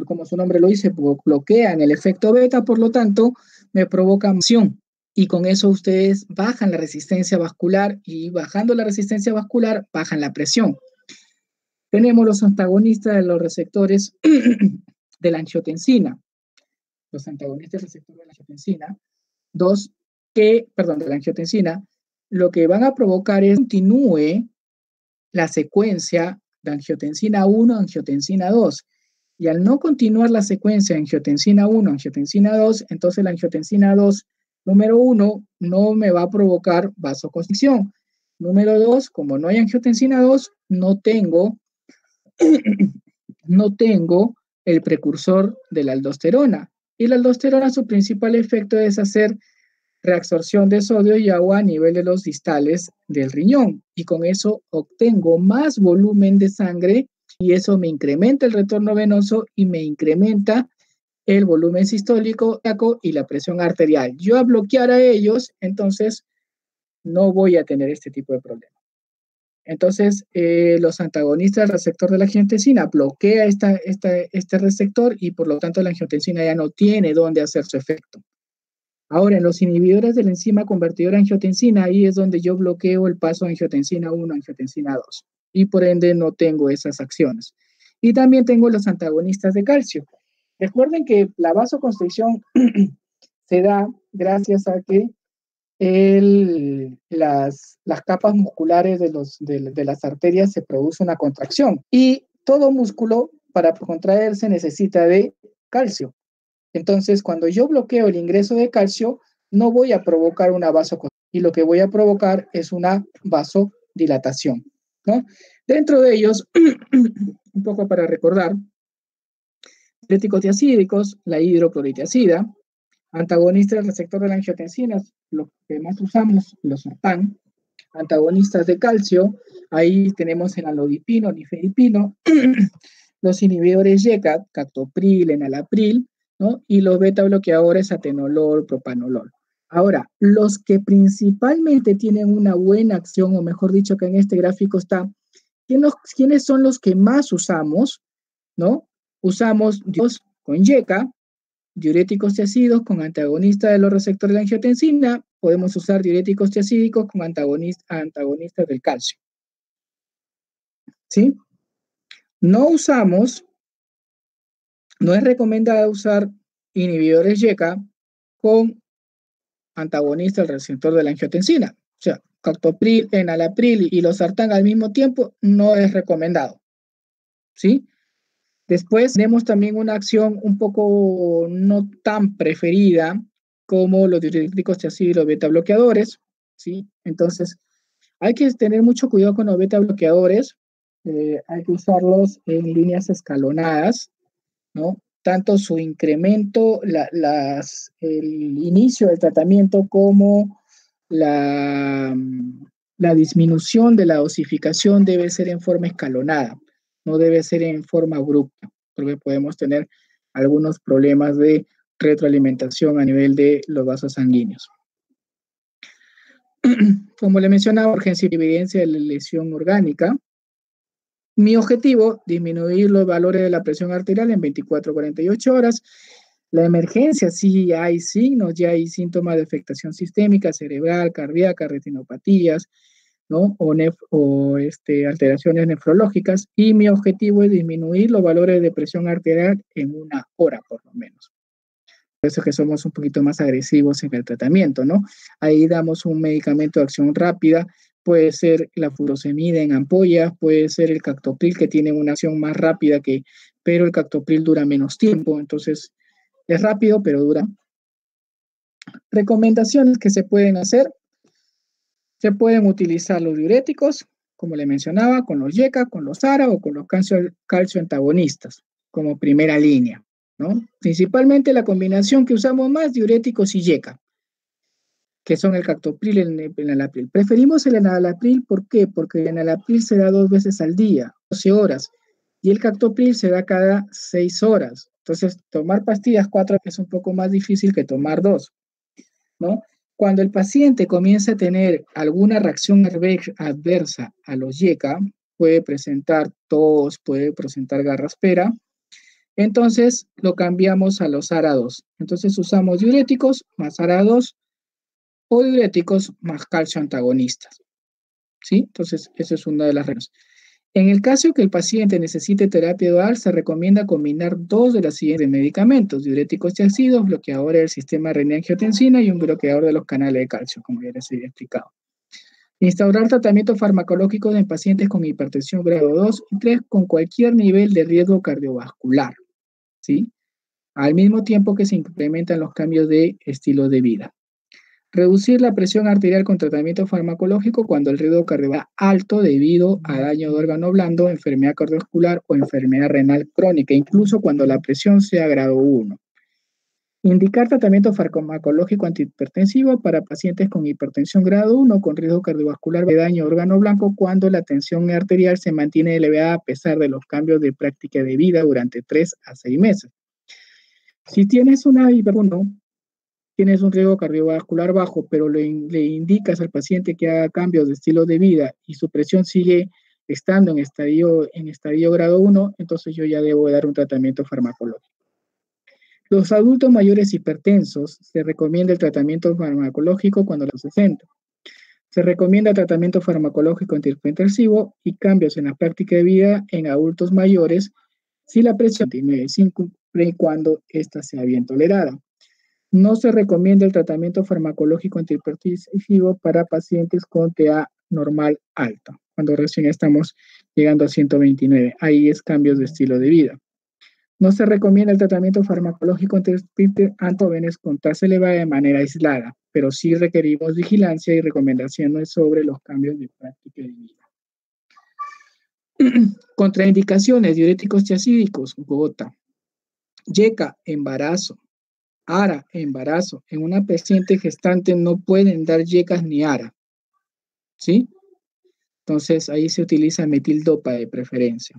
como su nombre lo dice, bloquean el efecto beta, por lo tanto, me provocan acción. Y con eso ustedes bajan la resistencia vascular y bajando la resistencia vascular, bajan la presión. Tenemos los antagonistas de los receptores de la angiotensina. Los antagonistas del receptor de la angiotensina, de la angiotensina, lo que van a provocar es que continúe la secuencia de angiotensina 1 a angiotensina 2. Y al no continuar la secuencia de angiotensina 1 a angiotensina 2, entonces la angiotensina 2, número 1, no me va a provocar vasoconstricción. Número 2, como no hay angiotensina 2, no tengo el precursor de la aldosterona. Y la aldosterona, su principal efecto es hacer reabsorción de sodio y agua a nivel de los distales del riñón. Y con eso obtengo más volumen de sangre y eso me incrementa el retorno venoso y me incrementa el volumen sistólico y la presión arterial. Yo a bloquear a ellos, entonces no voy a tener este tipo de problema. Entonces, los antagonistas del receptor de la angiotensina bloquea este receptor y por lo tanto la angiotensina ya no tiene dónde hacer su efecto. Ahora, en los inhibidores de la enzima convertidora de angiotensina, ahí es donde yo bloqueo el paso de angiotensina 1 a angiotensina 2 y por ende no tengo esas acciones. Y también tengo los antagonistas de calcio. Recuerden que la vasoconstricción se da gracias a que las capas musculares de las arterias se produce una contracción y todo músculo para contraerse necesita de calcio. Entonces, cuando yo bloqueo el ingreso de calcio, no voy a provocar una vasoconstricción y lo que voy a provocar es una vasodilatación, ¿no? Dentro de ellos, un poco para recordar, diuréticos diacídicos, la hidrocloritiazida, antagonistas del receptor de la angiotensina, lo que más usamos, los sartán, antagonistas de calcio, ahí tenemos el alodipino, nifedipino, los inhibidores YECA, captopril, enalapril, ¿no? Y los beta bloqueadores, atenolol, propanolol. Ahora, los que principalmente tienen una buena acción, o mejor dicho, que en este gráfico está, ¿quiénes son los que más usamos? ¿No? Usamos con YECA, diuréticos tiacidos con antagonistas de los receptores de angiotensina, podemos usar diuréticos tiacídicos con antagonistas del calcio. ¿Sí? No es recomendado usar inhibidores YECA con antagonistas del receptor de la angiotensina. O sea, captopril, enalapril y los sartán al mismo tiempo no es recomendado. ¿Sí? Después tenemos también una acción un poco no tan preferida como los diuréticos tiacídicos y los beta bloqueadores, ¿sí? Entonces, hay que tener mucho cuidado con los beta bloqueadores, hay que usarlos en líneas escalonadas, ¿no? Tanto su incremento, el inicio del tratamiento como la disminución de la dosificación debe ser en forma escalonada. No debe ser en forma abrupta, porque podemos tener algunos problemas de retroalimentación a nivel de los vasos sanguíneos. Como le mencionaba, urgencia y evidencia de la lesión orgánica. Mi objetivo, disminuir los valores de la presión arterial en 24 a 48 horas. La emergencia, sí hay signos, ya hay síntomas de afectación sistémica, cerebral, cardíaca, retinopatías, ¿no? O alteraciones nefrológicas, y mi objetivo es disminuir los valores de presión arterial en 1 hora por lo menos. Por eso es que somos un poquito más agresivos en el tratamiento, ¿no? Ahí damos un medicamento de acción rápida, puede ser la furosemida en ampollas, puede ser el captopril que tiene una acción más rápida, pero el captopril dura menos tiempo, entonces es rápido pero dura. Recomendaciones que se pueden hacer. Se pueden utilizar los diuréticos, como le mencionaba, con los YECA, con los ARA o con los calcio antagonistas, como primera línea, ¿no? Principalmente la combinación que usamos más, diuréticos y YECA, que son el captopril y el enalapril. Preferimos el enalapril, ¿por qué? Porque el enalapril se da 2 veces al día, 12 horas, y el captopril se da cada 6 horas. Entonces, tomar pastillas 4 es un poco más difícil que tomar 2, ¿no? Cuando el paciente comienza a tener alguna reacción adversa a los YECA, puede presentar tos, puede presentar garraspera, entonces lo cambiamos a los ARA2. Entonces usamos diuréticos más ARA2 o diuréticos más calcio antagonistas. ¿Sí? Entonces, esa es una de las reglas. En el caso que el paciente necesite terapia dual, se recomienda combinar 2 de los siguientes medicamentos: diuréticos tiacidos, bloqueadores del sistema renina-angiotensina y un bloqueador de los canales de calcio, como ya les había explicado. Instaurar tratamientos farmacológicos en pacientes con hipertensión grado 2 y 3 con cualquier nivel de riesgo cardiovascular, ¿sí? Al mismo tiempo que se implementan los cambios de estilo de vida. Reducir la presión arterial con tratamiento farmacológico cuando el riesgo cardiovascular es alto debido a daño de órgano blando, enfermedad cardiovascular o enfermedad renal crónica, incluso cuando la presión sea grado 1. Indicar tratamiento farmacológico antihipertensivo para pacientes con hipertensión grado 1 con riesgo cardiovascular de daño órgano blanco cuando la tensión arterial se mantiene elevada a pesar de los cambios de práctica de vida durante 3 a 6 meses. Si tienes una hipertensión, tienes un riesgo cardiovascular bajo, pero le indicas al paciente que haga cambios de estilo de vida y su presión sigue estando en estadio grado 1, entonces yo ya debo dar un tratamiento farmacológico. Los adultos mayores hipertensos se recomienda el tratamiento farmacológico cuando los 60. Se recomienda tratamiento farmacológico antihipertensivo y cambios en la práctica de vida en adultos mayores si la presión tiene 5 y cuando ésta sea bien tolerada. No se recomienda el tratamiento farmacológico antihipertensivo para pacientes con TA normal alta, cuando recién estamos llegando a 129. Ahí es cambios de estilo de vida. No se recomienda el tratamiento farmacológico antijóvenes con tasa elevada de manera aislada, pero sí requerimos vigilancia y recomendaciones sobre los cambios de práctica de vida. Contraindicaciones, diuréticos tiazídicos, gota. YECA, embarazo. ARA, embarazo. En una paciente gestante no pueden dar YECAs ni ARA. ¿Sí? Entonces ahí se utiliza metildopa de preferencia.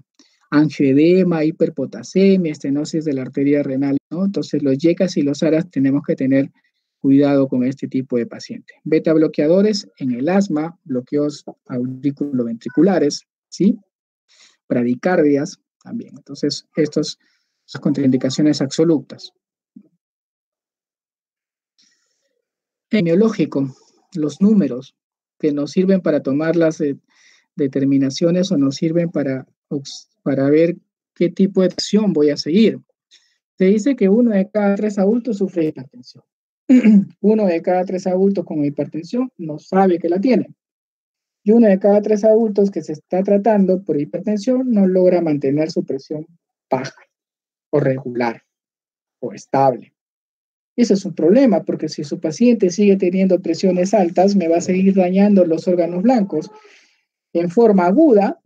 Angioedema, hiperpotasemia, estenosis de la arteria renal, ¿no? Entonces los YECAs y los ARAs tenemos que tener cuidado con este tipo de pacientes. Beta bloqueadores en el asma, bloqueos auriculoventriculares, ¿sí? Bradicardias también. Entonces estas son contraindicaciones absolutas. Epidemiológico, los números que nos sirven para tomar las determinaciones o nos sirven para ver qué tipo de acción voy a seguir. Se dice que 1 de cada 3 adultos sufre hipertensión. 1 de cada 3 adultos con hipertensión no sabe que la tiene. Y 1 de cada 3 adultos que se está tratando por hipertensión no logra mantener su presión baja o regular o estable. Eso es un problema, porque si su paciente sigue teniendo presiones altas, me va a seguir dañando los órganos blancos en forma aguda,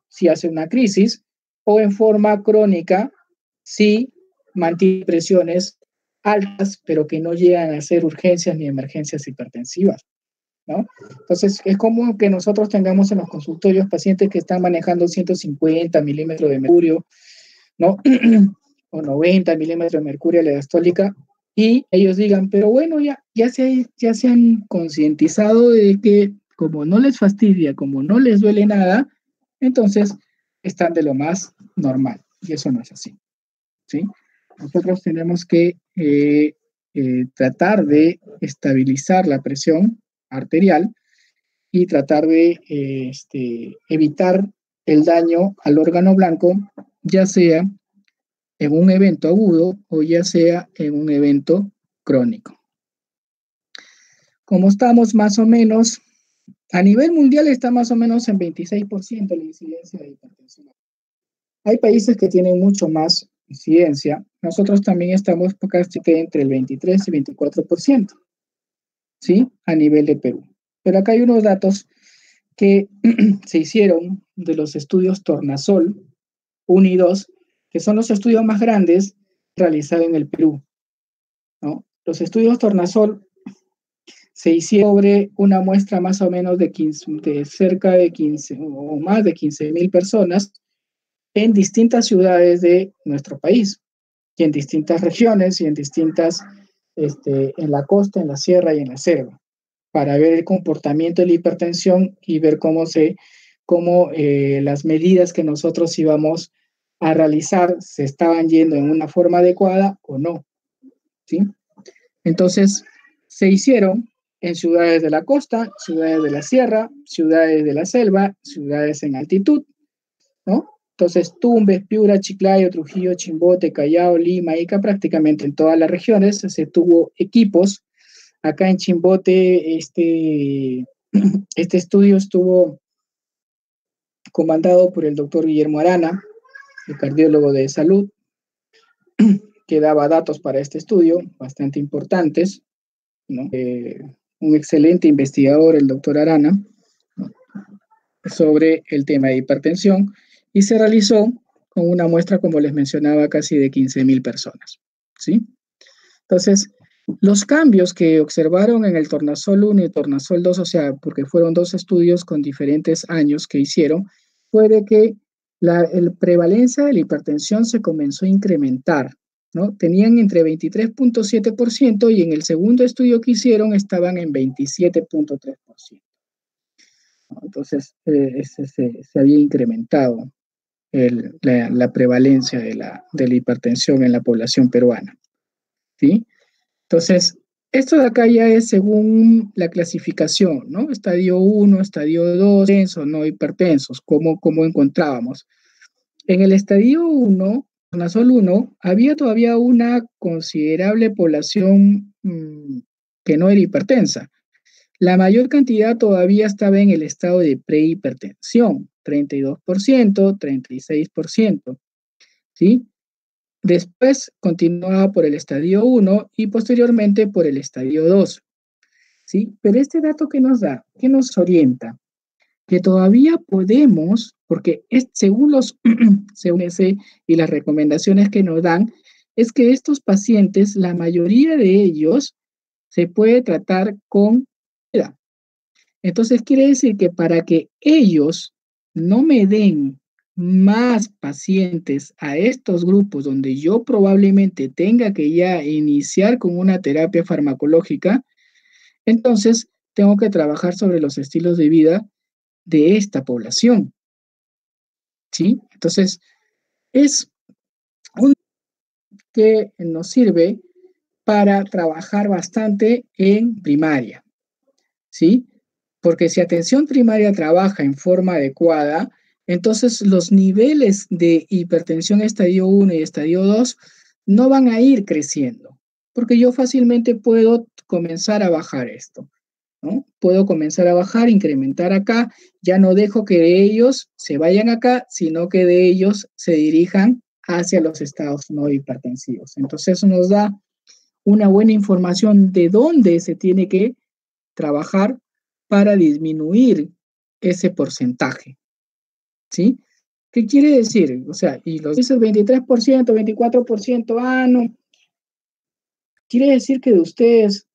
si hace una crisis, o en forma crónica, si mantiene presiones altas, pero que no llegan a ser urgencias ni emergencias hipertensivas, ¿no? Entonces, es común que nosotros tengamos en los consultorios pacientes que están manejando 150 milímetros de mercurio, ¿no? O 90 milímetros de mercurio a la diastólica, y ellos digan, pero bueno, ya se han concientizado de que como no les fastidia, como no les duele nada, entonces están de lo más normal. Y eso no es así, ¿sí? Nosotros tenemos que tratar de estabilizar la presión arterial y tratar de evitar el daño al órgano blanco, ya sea en un evento agudo o ya sea en un evento crónico. Como estamos más o menos, a nivel mundial está más o menos en 26% la incidencia de hipertensión. Hay países que tienen mucho más incidencia. Nosotros también estamos casi entre el 23 y 24%, ¿sí? A nivel de Perú. Pero acá hay unos datos que se hicieron de los estudios Tornasol 1 y 2, que son los estudios más grandes realizados en el Perú, ¿no? Los estudios Tornasol se hicieron sobre una muestra más o menos de cerca de 15 o más de 15,000 personas en distintas ciudades de nuestro país y en distintas regiones y en distintas, en la costa, en la sierra y en la selva, para ver el comportamiento de la hipertensión y ver cómo las medidas que nosotros íbamos a realizar se estaban yendo en una forma adecuada o no, ¿sí? Entonces, se hicieron en ciudades de la costa, ciudades de la sierra, ciudades de la selva, ciudades en altitud, ¿no? Entonces, Tumbes, Piura, Chiclayo, Trujillo, Chimbote, Callao, Lima, Ica, prácticamente en todas las regiones se tuvo equipos. Acá en Chimbote, este estudio estuvo comandado por el doctor Guillermo Arana, el cardiólogo de salud, que daba datos para este estudio, bastante importantes, ¿no? Un excelente investigador, el doctor Arana, ¿no? Sobre el tema de hipertensión, y se realizó con una muestra, como les mencionaba, casi de 15,000 personas, ¿sí? Entonces, los cambios que observaron en el tornasol 1 y tornasol 2, o sea, porque fueron dos estudios con diferentes años que hicieron, fue de que la prevalencia de la hipertensión se comenzó a incrementar, ¿no? Tenían entre 23.7% y en el segundo estudio que hicieron estaban en 27.3%. Entonces, se había incrementado la prevalencia de la hipertensión en la población peruana, ¿sí? Entonces, esto de acá ya es según la clasificación, ¿no? Estadio 1, estadio 2, hipertensos, no hipertensos, como encontrábamos. En el estadio 1, tornasol 1, había todavía una considerable población que no era hipertensa. La mayor cantidad todavía estaba en el estado de prehipertensión, 32%, 36%, ¿sí? Después continuaba por el estadio 1 y posteriormente por el estadio 2, ¿sí? Pero este dato que nos da, que nos orienta, que todavía podemos, porque según los CUNEC y las recomendaciones que nos dan, es que estos pacientes, la mayoría de ellos, se puede tratar con edad. Entonces quiere decir que para que ellos no me den más pacientes a estos grupos donde yo probablemente tenga que ya iniciar con una terapia farmacológica, entonces tengo que trabajar sobre los estilos de vida de esta población, ¿sí? Entonces, es un que nos sirve para trabajar bastante en primaria, ¿sí? Porque si atención primaria trabaja en forma adecuada, entonces los niveles de hipertensión estadio 1 y estadio 2 no van a ir creciendo, porque yo fácilmente puedo comenzar a bajar esto, ¿no? Puedo comenzar a bajar, incrementar acá, ya no dejo que de ellos se vayan acá, sino que de ellos se dirijan hacia los estados no hipertensivos. Entonces eso nos da una buena información de dónde se tiene que trabajar para disminuir ese porcentaje, ¿sí? ¿Qué quiere decir? O sea, y los dices 23%, 24%, no. Quiere decir que de ustedes,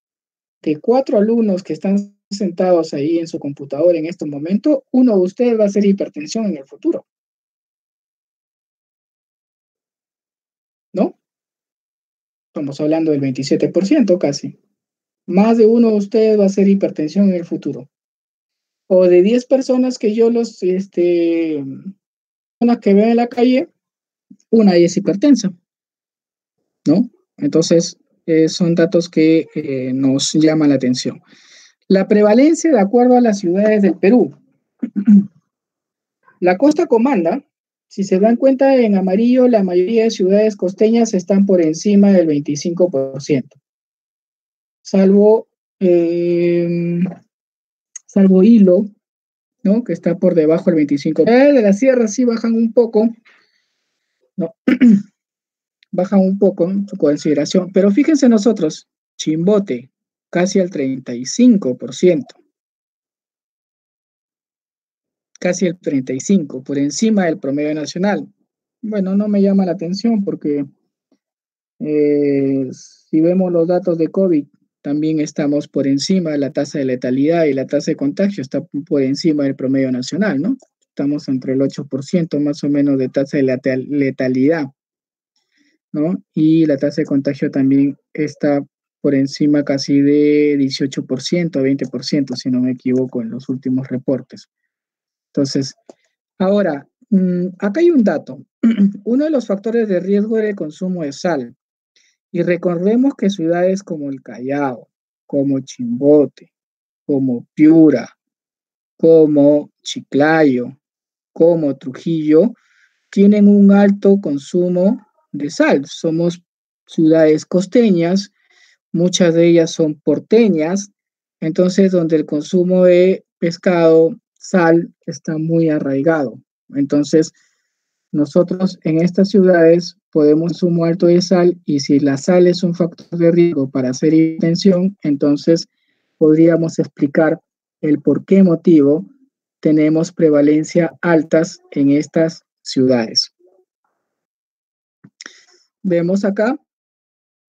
de 4 alumnos que están sentados ahí en su computadora en este momento, uno de ustedes va a hacer hipertensión en el futuro, ¿no? Estamos hablando del 27% casi. Más de uno de ustedes va a hacer hipertensión en el futuro. O de 10 personas que yo personas que veo en la calle, una es hipertensa, ¿no? Entonces, son datos que nos llaman la atención. La prevalencia de acuerdo a las ciudades del Perú. La costa comanda, si se dan cuenta en amarillo, la mayoría de ciudades costeñas están por encima del 25%, salvo Hilo, ¿no? Que está por debajo del 25%. De la sierra sí bajan un poco, ¿no? Bajan un poco en su consideración, pero fíjense nosotros, Chimbote, casi al 35%, casi el 35%, por encima del promedio nacional. Bueno, no me llama la atención porque si vemos los datos de COVID, también estamos por encima de la tasa de letalidad y la tasa de contagio está por encima del promedio nacional, ¿no? Estamos entre el 8% más o menos de tasa de letalidad, ¿no? Y la tasa de contagio también está por encima casi de 18%, 20%, si no me equivoco, en los últimos reportes. Entonces, ahora, acá hay un dato. Uno de los factores de riesgo era el consumo de sal. Y recordemos que ciudades como el Callao, como Chimbote, como Piura, como Chiclayo, como Trujillo, tienen un alto consumo de sal. Somos ciudades costeñas, muchas de ellas son porteñas, entonces donde el consumo de pescado, sal, está muy arraigado. Entonces, nosotros en estas ciudades podemos consumo alto de sal y si la sal es un factor de riesgo para hacer hipertensión, entonces podríamos explicar el por qué motivo tenemos prevalencia altas en estas ciudades. Vemos acá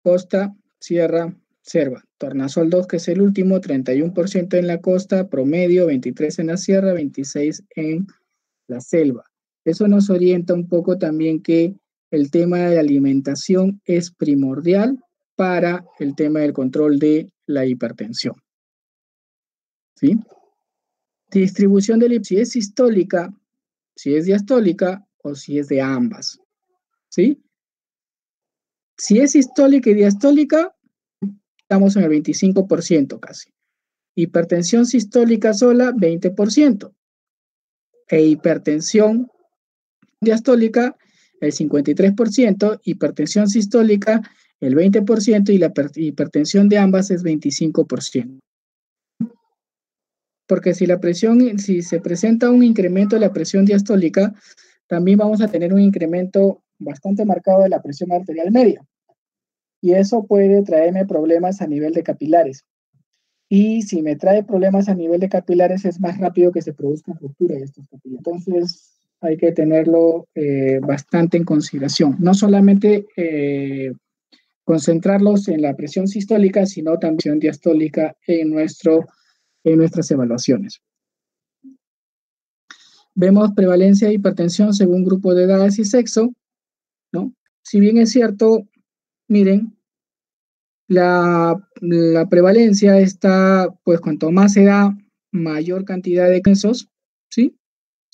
costa sierra, selva. Tornasol 2, que es el último, 31% en la costa, promedio 23 en la sierra, 26 en la selva. Eso nos orienta un poco también que el tema de la alimentación es primordial para el tema del control de la hipertensión. ¿Sí? Distribución de si es sistólica, si es diastólica o si es de ambas. ¿Sí? Si es sistólica y diastólica, estamos en el 25% casi. Hipertensión sistólica sola, 20%. E hipertensión diastólica, el 53%, hipertensión sistólica, el 20%, y la hipertensión de ambas es 25%. Porque si se presenta un incremento de la presión diastólica, también vamos a tener un incremento bastante marcado de la presión arterial media. Y eso puede traerme problemas a nivel de capilares. Y si me trae problemas a nivel de capilares, es más rápido que se produzca ruptura de estos capilares. Entonces, hay que tenerlo bastante en consideración. No solamente concentrarlos en la presión sistólica, sino también presión diastólica en nuestras evaluaciones. Vemos prevalencia de hipertensión según grupo de edades y sexo, ¿no? Si bien es cierto, miren, la prevalencia está, pues cuanto más se da, mayor cantidad de casos, ¿sí?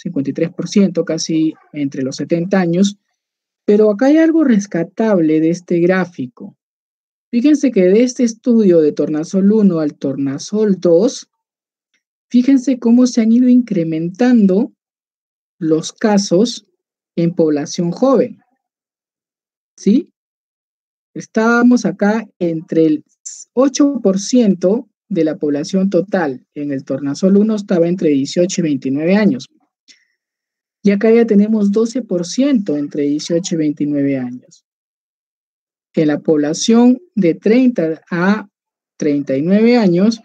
53%, casi entre los 70 años. Pero acá hay algo rescatable de este gráfico. Fíjense que de este estudio de tornasol 1 al tornasol 2, fíjense cómo se han ido incrementando los casos en población joven. ¿Sí? Estábamos acá entre el 8% de la población total. En el tornasol 1 estaba entre 18 y 29 años. Y acá ya tenemos 12% entre 18 y 29 años. En la población de 30 a 39 años,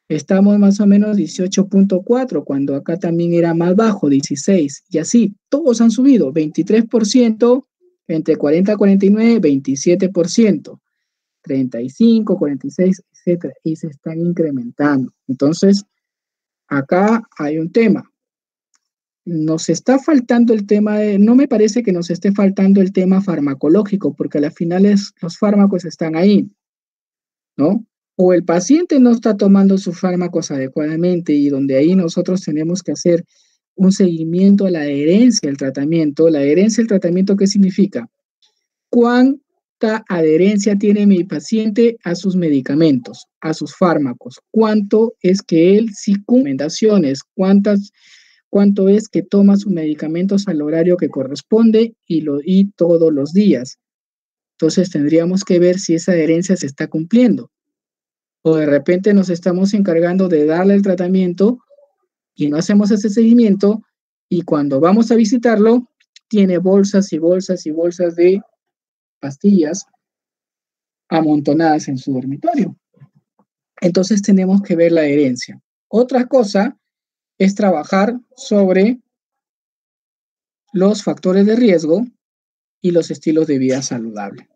estamos más o menos 18.4, cuando acá también era más bajo, 16. Y así, todos han subido, 23%, entre 40 a 49, 27%, 35, 46, etcétera, y se están incrementando. Entonces, acá hay un tema. Nos está faltando el tema no me parece que nos esté faltando el tema farmacológico, porque a la final los fármacos están ahí, ¿no? O el paciente no está tomando sus fármacos adecuadamente, y donde ahí nosotros tenemos que hacer un seguimiento a la adherencia al tratamiento. La adherencia al tratamiento, ¿qué significa? ¿Cuánta adherencia tiene mi paciente a sus medicamentos, a sus fármacos? ¿Cuánto es que él sí cumple recomendaciones? ¿Cuánto es que toma sus medicamentos al horario que corresponde y todos los días? Entonces tendríamos que ver si esa adherencia se está cumpliendo. O de repente nos estamos encargando de darle el tratamiento y no hacemos ese seguimiento, y cuando vamos a visitarlo, tiene bolsas y bolsas y bolsas de pastillas amontonadas en su dormitorio. Entonces tenemos que ver la adherencia. Otra cosa es trabajar sobre los factores de riesgo y los estilos de vida saludable.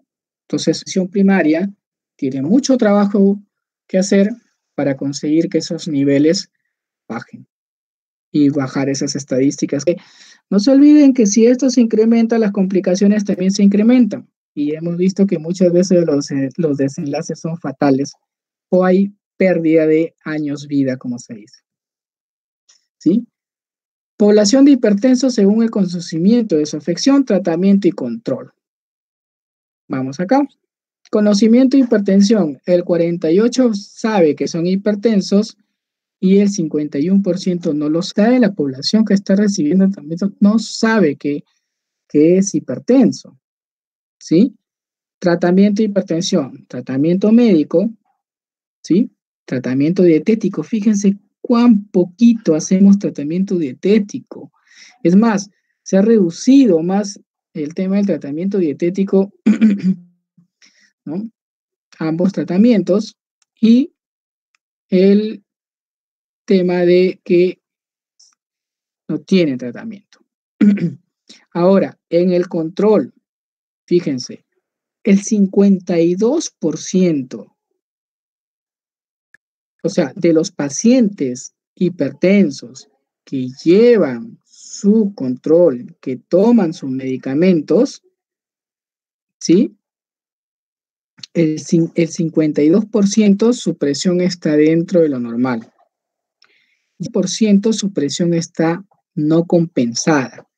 Entonces, la atención primaria tiene mucho trabajo que hacer para conseguir que esos niveles bajen y bajar esas estadísticas. No se olviden que si esto se incrementa, las complicaciones también se incrementan, y hemos visto que muchas veces los desenlaces son fatales o hay pérdida de años vida, como se dice. ¿Sí? Población de hipertensos según el conocimiento de su afección, tratamiento y control. Vamos acá. Conocimiento de hipertensión. El 48% sabe que son hipertensos y el 51% no lo sabe. La población que está recibiendo el tratamiento no sabe que es hipertenso. ¿Sí? Tratamiento de hipertensión. Tratamiento médico. ¿Sí? Tratamiento dietético. Fíjense cuán poquito hacemos tratamiento dietético. Es más, se ha reducido más el tema del tratamiento dietético, ¿no? Ambos tratamientos, y el tema de que no tienen tratamiento. Ahora, en el control, fíjense, el 52%, o sea, de los pacientes hipertensos que llevan su control, que toman sus medicamentos, ¿sí? El 52% su presión está dentro de lo normal. El 10% su presión está no compensada.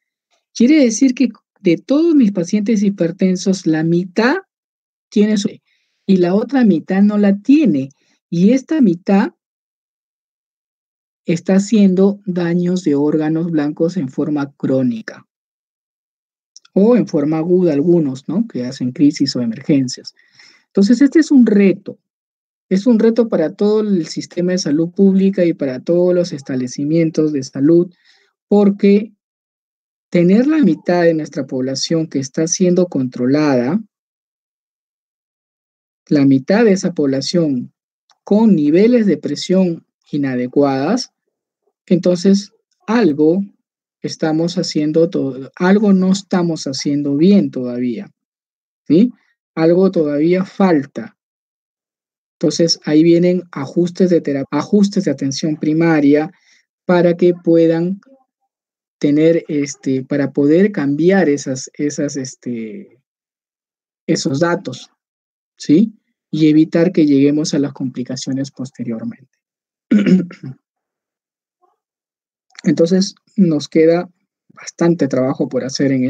Quiere decir que de todos mis pacientes hipertensos, la mitad tiene su y la otra mitad no la tiene. Y esta mitad está haciendo daños de órganos blancos en forma crónica o en forma aguda algunos, ¿no? Que hacen crisis o emergencias. Entonces, este es un reto. Es un reto para todo el sistema de salud pública y para todos los establecimientos de salud, porque tener la mitad de nuestra población que está siendo controlada, la mitad de esa población con niveles de presión inadecuadas, entonces algo estamos haciendo, algo no estamos haciendo bien todavía, ¿sí? Algo todavía falta. Entonces ahí vienen ajustes de ajustes de atención primaria para que puedan tener, para poder cambiar esos datos, ¿sí? Y evitar que lleguemos a las complicaciones posteriormente. Entonces, nos queda bastante trabajo por hacer en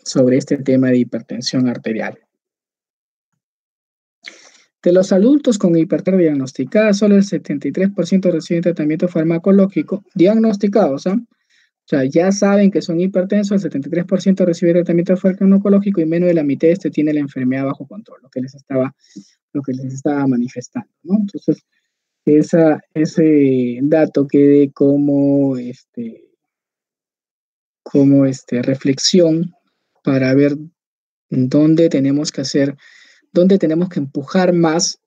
sobre este tema de hipertensión arterial. De los adultos con hipertensión diagnosticada, solo el 73% reciben tratamiento farmacológico diagnosticados, ¿ah? O sea, ya saben que son hipertensos, el 73% recibe tratamiento farmacológico y menos de la mitad tiene la enfermedad bajo control, lo que les estaba manifestando, ¿no? Entonces, ese dato quede como reflexión para ver dónde tenemos que empujar más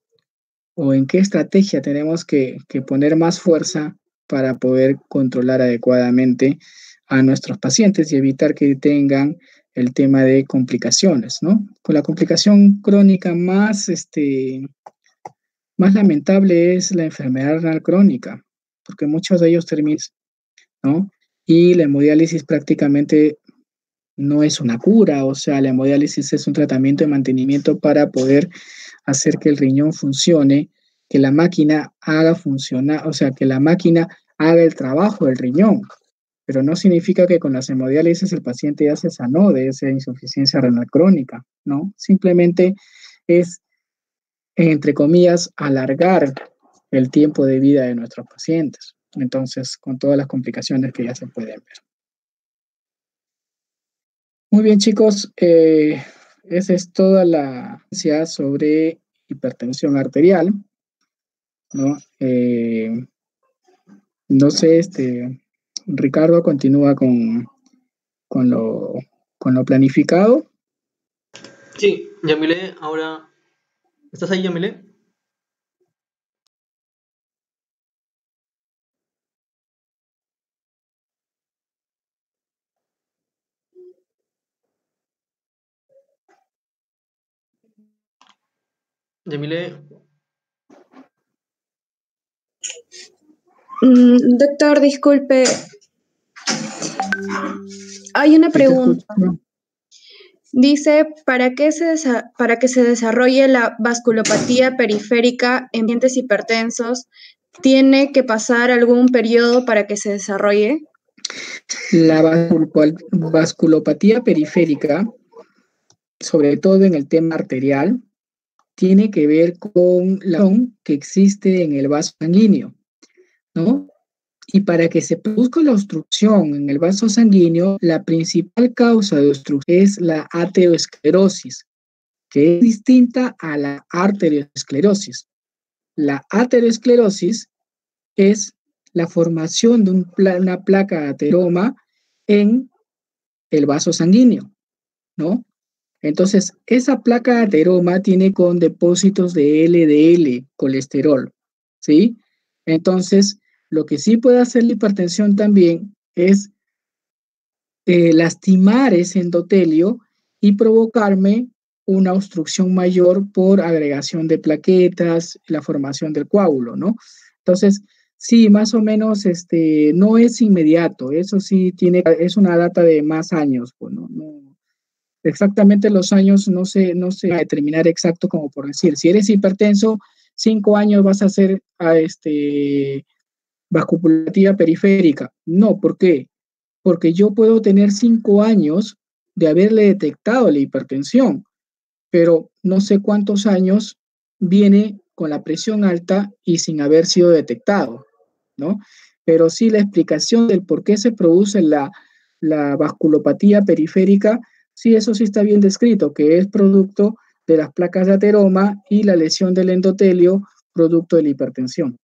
o en qué estrategia tenemos que poner más fuerza para poder controlar adecuadamente a nuestros pacientes y evitar que tengan el tema de complicaciones, ¿no? Con la complicación crónica más lamentable es la enfermedad renal crónica, porque muchos de ellos terminan, ¿no? Y la hemodiálisis prácticamente no es una cura, o sea, la hemodiálisis es un tratamiento de mantenimiento para poder hacer que el riñón funcione, que la máquina haga funcionar, o sea, que la máquina haga el trabajo del riñón, pero no significa que con las hemodiálisis el paciente ya se sanó de esa insuficiencia renal crónica, ¿no? Simplemente es, entre comillas, alargar el tiempo de vida de nuestros pacientes, entonces, con todas las complicaciones que ya se pueden ver. Muy bien, chicos, esa es toda la ciencia sobre hipertensión arterial, ¿no? No sé, Ricardo continúa con lo planificado. Sí, Yamile, ahora, ¿estás ahí, Yamile? Yamile. Doctor, disculpe. Hay una pregunta. Dice, ¿para que se desarrolle la vasculopatía periférica en pacientes hipertensos, tiene que pasar algún periodo para que se desarrolle? La vasculopatía periférica, sobre todo en el tema arterial, tiene que ver con la que existe en el vaso sanguíneo, ¿no? Y para que se produzca la obstrucción en el vaso sanguíneo, la principal causa de obstrucción es la aterosclerosis, que es distinta a la arteriosclerosis. La aterosclerosis es la formación de una placa de ateroma en el vaso sanguíneo, ¿no? Entonces, esa placa de ateroma tiene con depósitos de LDL, colesterol, ¿sí? Entonces, lo que sí puede hacer la hipertensión también es lastimar ese endotelio y provocarme una obstrucción mayor por agregación de plaquetas, la formación del coágulo, ¿no? Entonces, sí, más o menos, no es inmediato, eso sí es una data de más años, pues, ¿no? Exactamente los años no se va a determinar exacto como por decir, si eres hipertenso, 5 años vas a hacer vasculopatía periférica. No, ¿por qué? Porque yo puedo tener 5 años de haberle detectado la hipertensión, pero no sé cuántos años viene con la presión alta y sin haber sido detectado, ¿no? Pero sí la explicación del por qué se produce la vasculopatía periférica, sí, eso sí está bien descrito, que es producto de las placas de ateroma y la lesión del endotelio, producto de la hipertensión.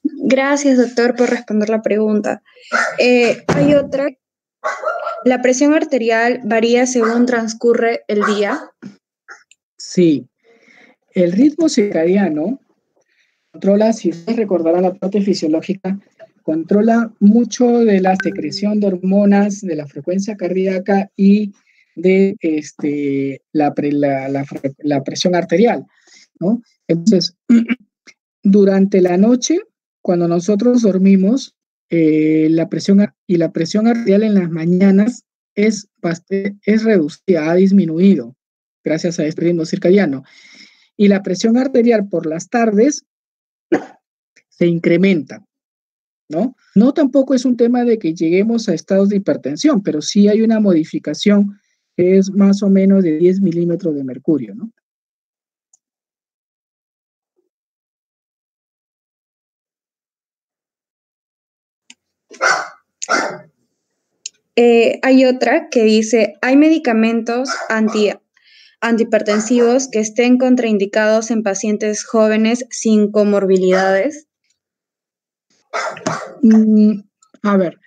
Gracias, doctor, por responder la pregunta. Hay otra. ¿La presión arterial varía según transcurre el día? Sí, el ritmo circadiano controla, si ustedes recordarán la parte fisiológica, controla mucho de la secreción de hormonas, de la frecuencia cardíaca y de la presión arterial, ¿no? Entonces, durante la noche, cuando nosotros dormimos, la presión arterial en las mañanas es reducida, ha disminuido gracias a este ritmo circadiano. Y la presión arterial por las tardes se incrementa, ¿no? No tampoco es un tema de que lleguemos a estados de hipertensión, pero sí hay una modificación que es más o menos de 10 milímetros de mercurio, ¿no? Hay otra que dice, ¿hay medicamentos antihipertensivos que estén contraindicados en pacientes jóvenes sin comorbilidades? A ver,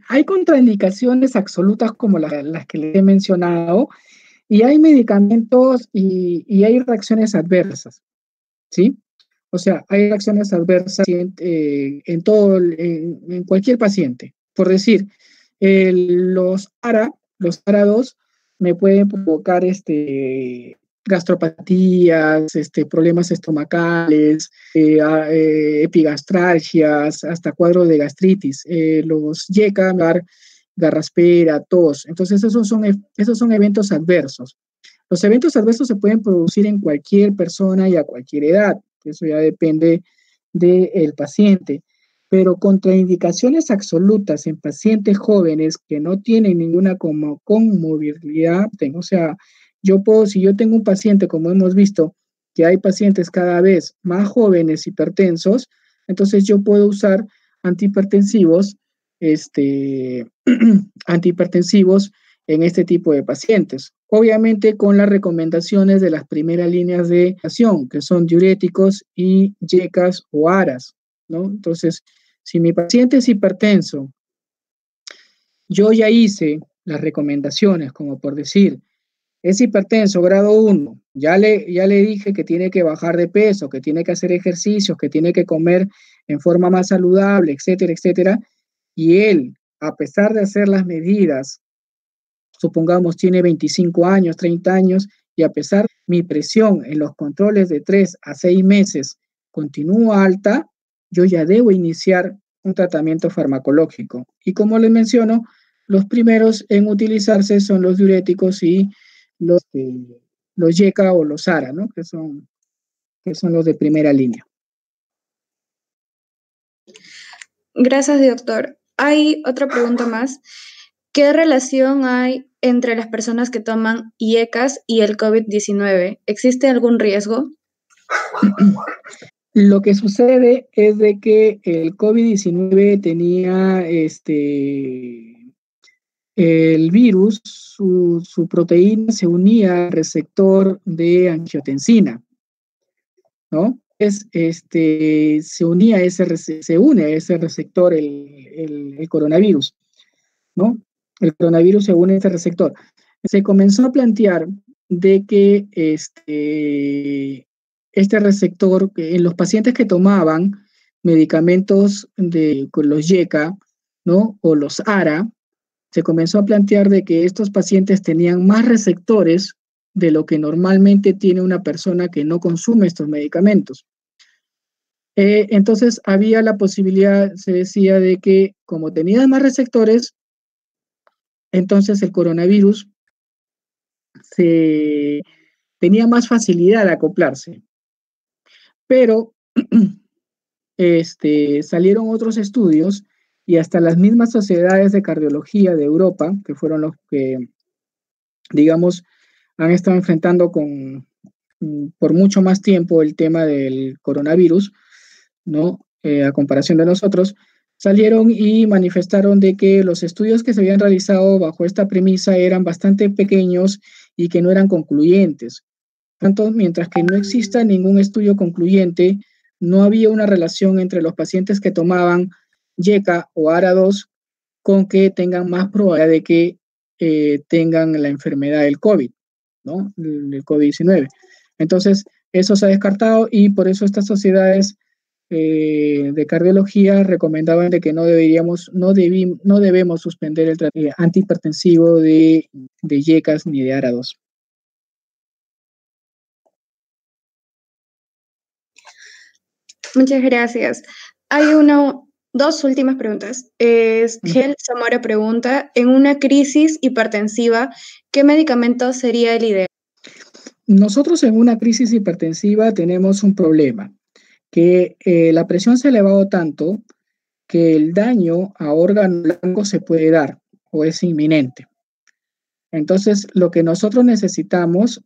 hay contraindicaciones absolutas como las que les he mencionado, y hay medicamentos y hay reacciones adversas, ¿sí? O sea, hay reacciones adversas en cualquier paciente. Por decir, los ARA2 me pueden provocar gastropatías, problemas estomacales, epigastralgias, hasta cuadros de gastritis. Los YECA, garraspera, tos. Entonces, esos son eventos adversos. Los eventos adversos se pueden producir en cualquier persona y a cualquier edad. Eso ya depende del paciente. Pero contraindicaciones absolutas en pacientes jóvenes que no tienen ninguna comorbilidad, o sea, si yo tengo un paciente, como hemos visto, que hay pacientes cada vez más jóvenes hipertensos, entonces yo puedo usar antihipertensivos, antihipertensivos en este tipo de pacientes. Obviamente con las recomendaciones de las primeras líneas de acción, que son diuréticos y YECAs o ARAs, ¿no? Entonces, si mi paciente es hipertenso, yo ya hice las recomendaciones, como por decir, es hipertenso grado 1, ya le dije que tiene que bajar de peso, que tiene que hacer ejercicios, que tiene que comer en forma más saludable, etcétera, etcétera, y él, a pesar de hacer las medidas, supongamos tiene 25 años, 30 años, y a pesar de mi presión en los controles de 3 a 6 meses continúa alta, yo ya debo iniciar un tratamiento farmacológico. Y como les menciono, los primeros en utilizarse son los diuréticos y los YECA o los ARA, ¿no? que son los de primera línea. Gracias, doctor. Hay otra pregunta más. ¿Qué relación hay entre las personas que toman YECAs y el COVID-19? ¿Existe algún riesgo? Lo que sucede es de que el COVID-19 tenía el virus, su proteína se unía al receptor de angiotensina, ¿no? Se une a ese receptor el coronavirus, ¿no? El coronavirus se une a ese receptor. Se comenzó a plantear de que este receptor, en los pacientes que tomaban medicamentos con los YECA, ¿no? O los ARA, se comenzó a plantear de que estos pacientes tenían más receptores de lo que normalmente tiene una persona que no consume estos medicamentos. Entonces había la posibilidad, se decía, de que como tenían más receptores, entonces el coronavirus tenía más facilidad de acoplarse. Pero salieron otros estudios y hasta las mismas sociedades de cardiología de Europa, que fueron los que, digamos, han estado enfrentando por mucho más tiempo el tema del coronavirus, ¿no? A comparación de nosotros, salieron y manifestaron de que los estudios que se habían realizado bajo esta premisa eran bastante pequeños y que no eran concluyentes. Tanto, mientras que no exista ningún estudio concluyente, no había una relación entre los pacientes que tomaban YECA o ARA2 con que tengan más probabilidad de que tengan la enfermedad del COVID, ¿no? El COVID-19. Entonces, eso se ha descartado y por eso estas sociedades de cardiología recomendaban de que no debemos suspender el tratamiento antihipertensivo de YECAs ni de ARA2. Muchas gracias. Hay dos últimas preguntas. Gel Zamora pregunta, en una crisis hipertensiva, ¿qué medicamento sería el ideal? Nosotros en una crisis hipertensiva tenemos un problema, que la presión se ha elevado tanto que el daño a órgano blanco se puede dar o es inminente. Entonces, lo que nosotros necesitamos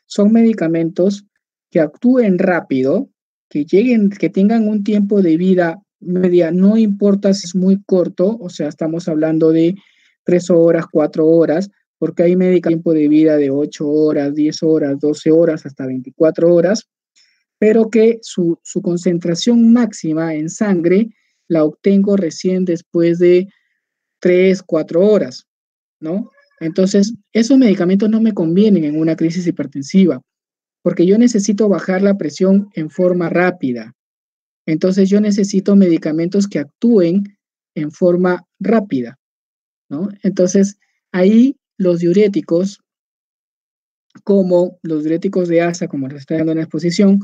son medicamentos que actúen rápido, que tengan un tiempo de vida media, no importa si es muy corto, o sea, estamos hablando de 3 horas, 4 horas, porque hay tiempo de vida de 8 horas, 10 horas, 12 horas, hasta 24 horas, pero que su concentración máxima en sangre la obtengo recién después de 3, 4 horas, ¿no? Entonces, esos medicamentos no me convienen en una crisis hipertensiva, porque yo necesito bajar la presión en forma rápida. Entonces, yo necesito medicamentos que actúen en forma rápida, ¿no? Entonces, ahí los diuréticos, como los diuréticos de ASA, como les está dando en la exposición,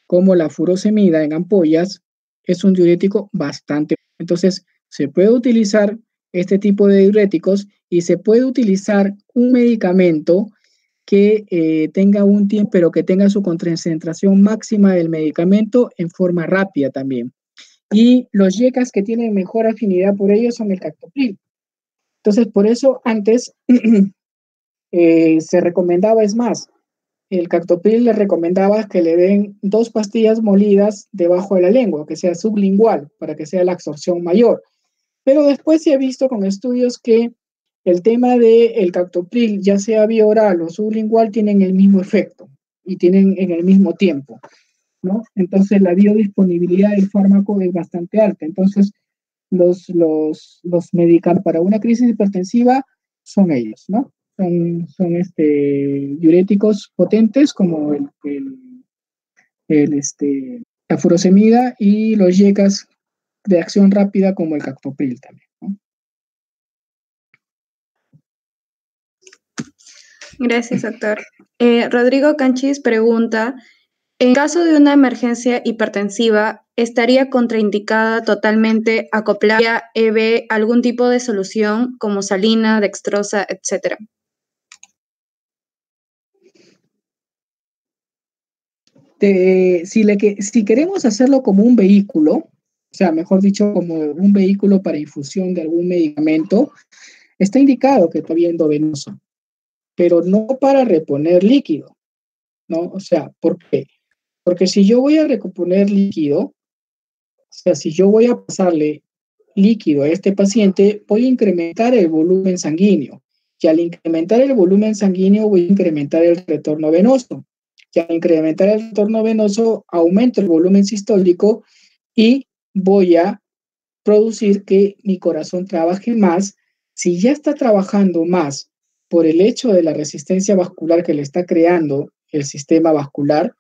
como la furosemida en ampollas, es un diurético bastante. Entonces, se puede utilizar este tipo de diuréticos y se puede utilizar un medicamento que tenga un tiempo, pero que tenga su concentración máxima del medicamento en forma rápida también. Y los YECAs que tienen mejor afinidad por ellos son el captopril. Entonces, por eso antes se recomendaba, es más, el captopril le recomendaba que le den 2 pastillas molidas debajo de la lengua, que sea sublingual, para que sea la absorción mayor. Pero después se ha visto con estudios que el tema del captopril, ya sea vía oral o sublingual, tienen el mismo efecto y tienen en el mismo tiempo, ¿no? Entonces la biodisponibilidad del fármaco es bastante alta. Entonces los medicamentos para una crisis hipertensiva son ellos, ¿no? Son diuréticos potentes como la furosemida y los YECAs de acción rápida como el captopril también, ¿no? Gracias, doctor. Rodrigo Canchis pregunta, en caso de una emergencia hipertensiva, ¿estaría contraindicada totalmente acoplar EB algún tipo de solución como salina, dextrosa, etcétera? Si queremos hacerlo como un vehículo, o sea, mejor dicho, como un vehículo para infusión de algún medicamento, está indicado que está viendo venoso, pero no para reponer líquido, ¿no? O sea, ¿por qué? Porque si yo voy a reponer líquido, o sea, si yo voy a pasarle líquido a este paciente, voy a incrementar el volumen sanguíneo. Y al incrementar el volumen sanguíneo, voy a incrementar el retorno venoso. Y al incrementar el retorno venoso, aumento el volumen sistólico y voy a producir que mi corazón trabaje más. Si ya está trabajando más por el hecho de la resistencia vascular que le está creando el sistema vascular,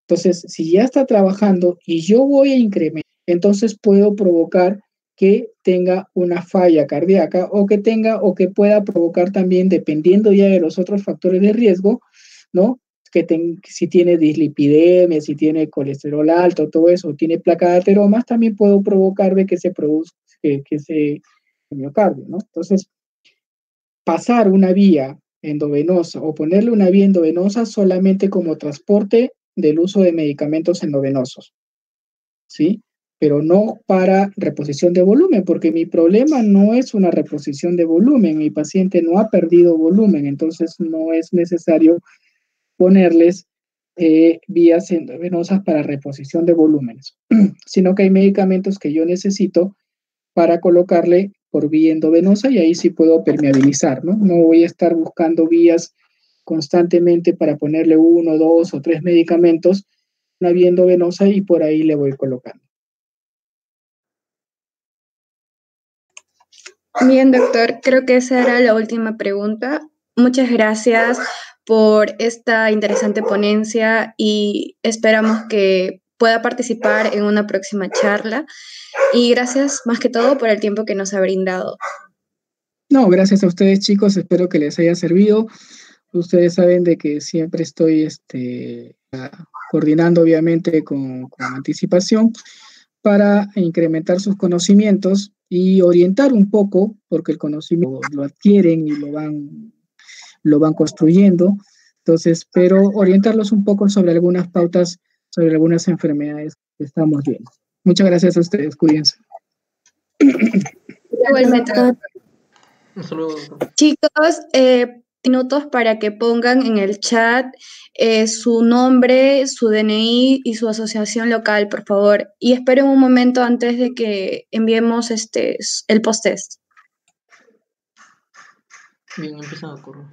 entonces, si ya está trabajando y yo voy a incrementar entonces puedo provocar que tenga una falla cardíaca o que pueda provocar también, dependiendo ya de los otros factores de riesgo, ¿no? Si tiene dislipidemia, si tiene colesterol alto, todo eso, tiene placa de ateromas, también puedo provocar de que se produzca ese miocardio, ¿no? Entonces, pasar una vía endovenosa o ponerle una vía endovenosa solamente como transporte del uso de medicamentos endovenosos, ¿sí? Pero no para reposición de volumen, porque mi problema no es una reposición de volumen, mi paciente no ha perdido volumen, entonces no es necesario ponerles vías endovenosas para reposición de volúmenes, sino que hay medicamentos que yo necesito para colocarle por vía endovenosa y ahí sí puedo permeabilizar, ¿no? No voy a estar buscando vías constantemente para ponerle 1, 2 o 3 medicamentos, una vía endovenosa y por ahí le voy colocando. Bien, doctor, creo que esa era la última pregunta. Muchas gracias por esta interesante ponencia y esperamos que pueda participar en una próxima charla. Y gracias más que todo por el tiempo que nos ha brindado. No, gracias a ustedes, chicos, espero que les haya servido. Ustedes saben de que siempre estoy coordinando, obviamente, con anticipación para incrementar sus conocimientos y orientar un poco, porque el conocimiento lo adquieren y lo van construyendo. Entonces, pero orientarlos un poco sobre algunas pautas, sobre algunas enfermedades que estamos viendo. Muchas gracias a ustedes, cuídense. Igualmente. Hasta luego, doctor. Chicos, minutos para que pongan en el chat su nombre, su DNI y su asociación local, por favor. Y esperen un momento antes de que enviemos el post-test. Bien, empiezan a correr.